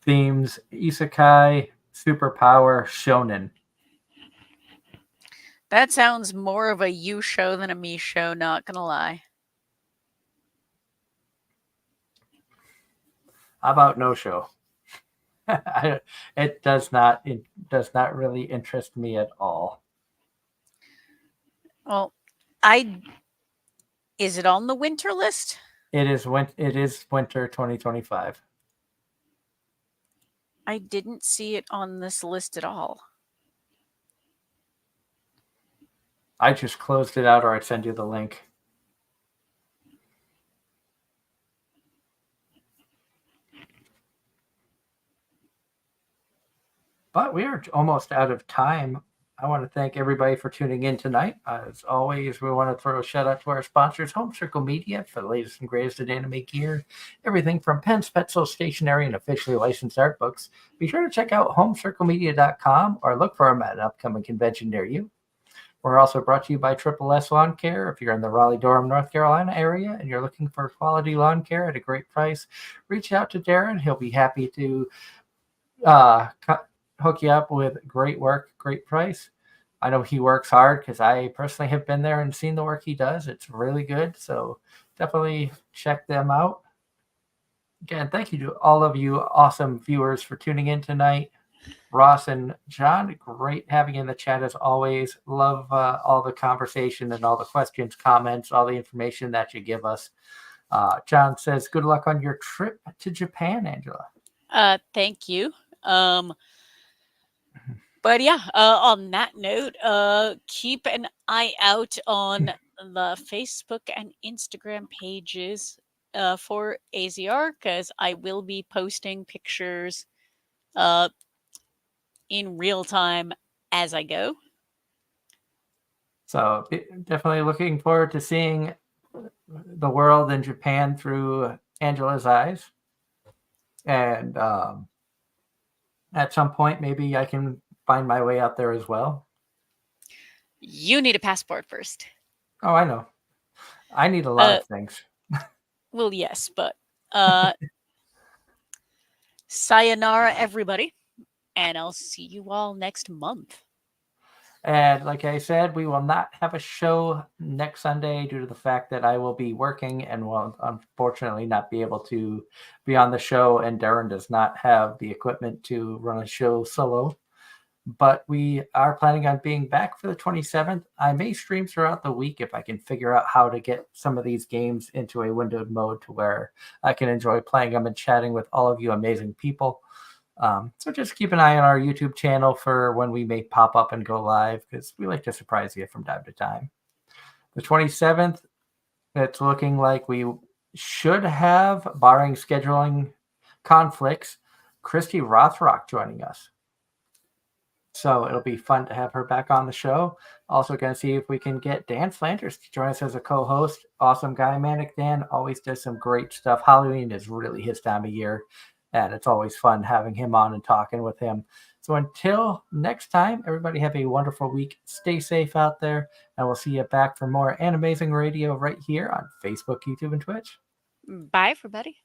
Themes: isekai, superpower, shonen. That sounds more of a you show than a me show, not gonna lie. How about no show? It does not really interest me at all. Well, is it on the winter list? It is winter 2025. I didn't see it on this list at all. I just closed it out, or I'd send you the link. But we are almost out of time. I want to thank everybody for tuning in tonight. As always, we want to throw a shout out to our sponsors, Home Circle Media, for the latest and greatest in anime gear. Everything from pens, pencils, stationery, and officially licensed art books. Be sure to check out homecirclemedia.com or look for them at an upcoming convention near you. We're also brought to you by Triple S Lawn Care. If you're in the Raleigh-Durham, North Carolina area and you're looking for quality lawn care at a great price, reach out to Darren. He'll be happy to hook you up with great work, great price. I know he works hard because I personally have been there and seen the work he does. It's really good. So definitely check them out. Again, thank you to all of you awesome viewers for tuning in tonight. Ross and John, great having you in the chat as always. Love all the conversation and all the questions, comments, all the information that you give us. John says, good luck on your trip to Japan, Angela. Thank you. But yeah, on that note, keep an eye out on the Facebook and Instagram pages for AZR, because I will be posting pictures in real time as I go. So definitely looking forward to seeing the world in Japan through Angela's eyes. And at some point, maybe I can find my way out there as well. You need a passport first. Oh, I know. I need a lot of things. Well, yes, but sayonara, everybody. And I'll see you all next month. And like I said, we will not have a show next Sunday due to the fact that I will be working and will unfortunately not be able to be on the show. And Darren does not have the equipment to run a show solo. But we are planning on being back for the 27th. I may stream throughout the week if I can figure out how to get some of these games into a windowed mode to where I can enjoy playing them and chatting with all of you amazing people. So just keep an eye on our YouTube channel for when we may pop up and go live, because we like to surprise you from time to time. The 27th, it's looking like we should have, barring scheduling conflicts, Christy Rothrock joining us. So it'll be fun to have her back on the show. Also going to see if we can get Dan Flanders to join us as a co-host. Awesome guy. Manic Dan always does some great stuff. Halloween is really his time of year, and it's always fun having him on and talking with him. So until next time, everybody have a wonderful week. Stay safe out there, and we'll see you back for more Anime-Zing Radio right here on Facebook, YouTube, and Twitch. Bye, everybody.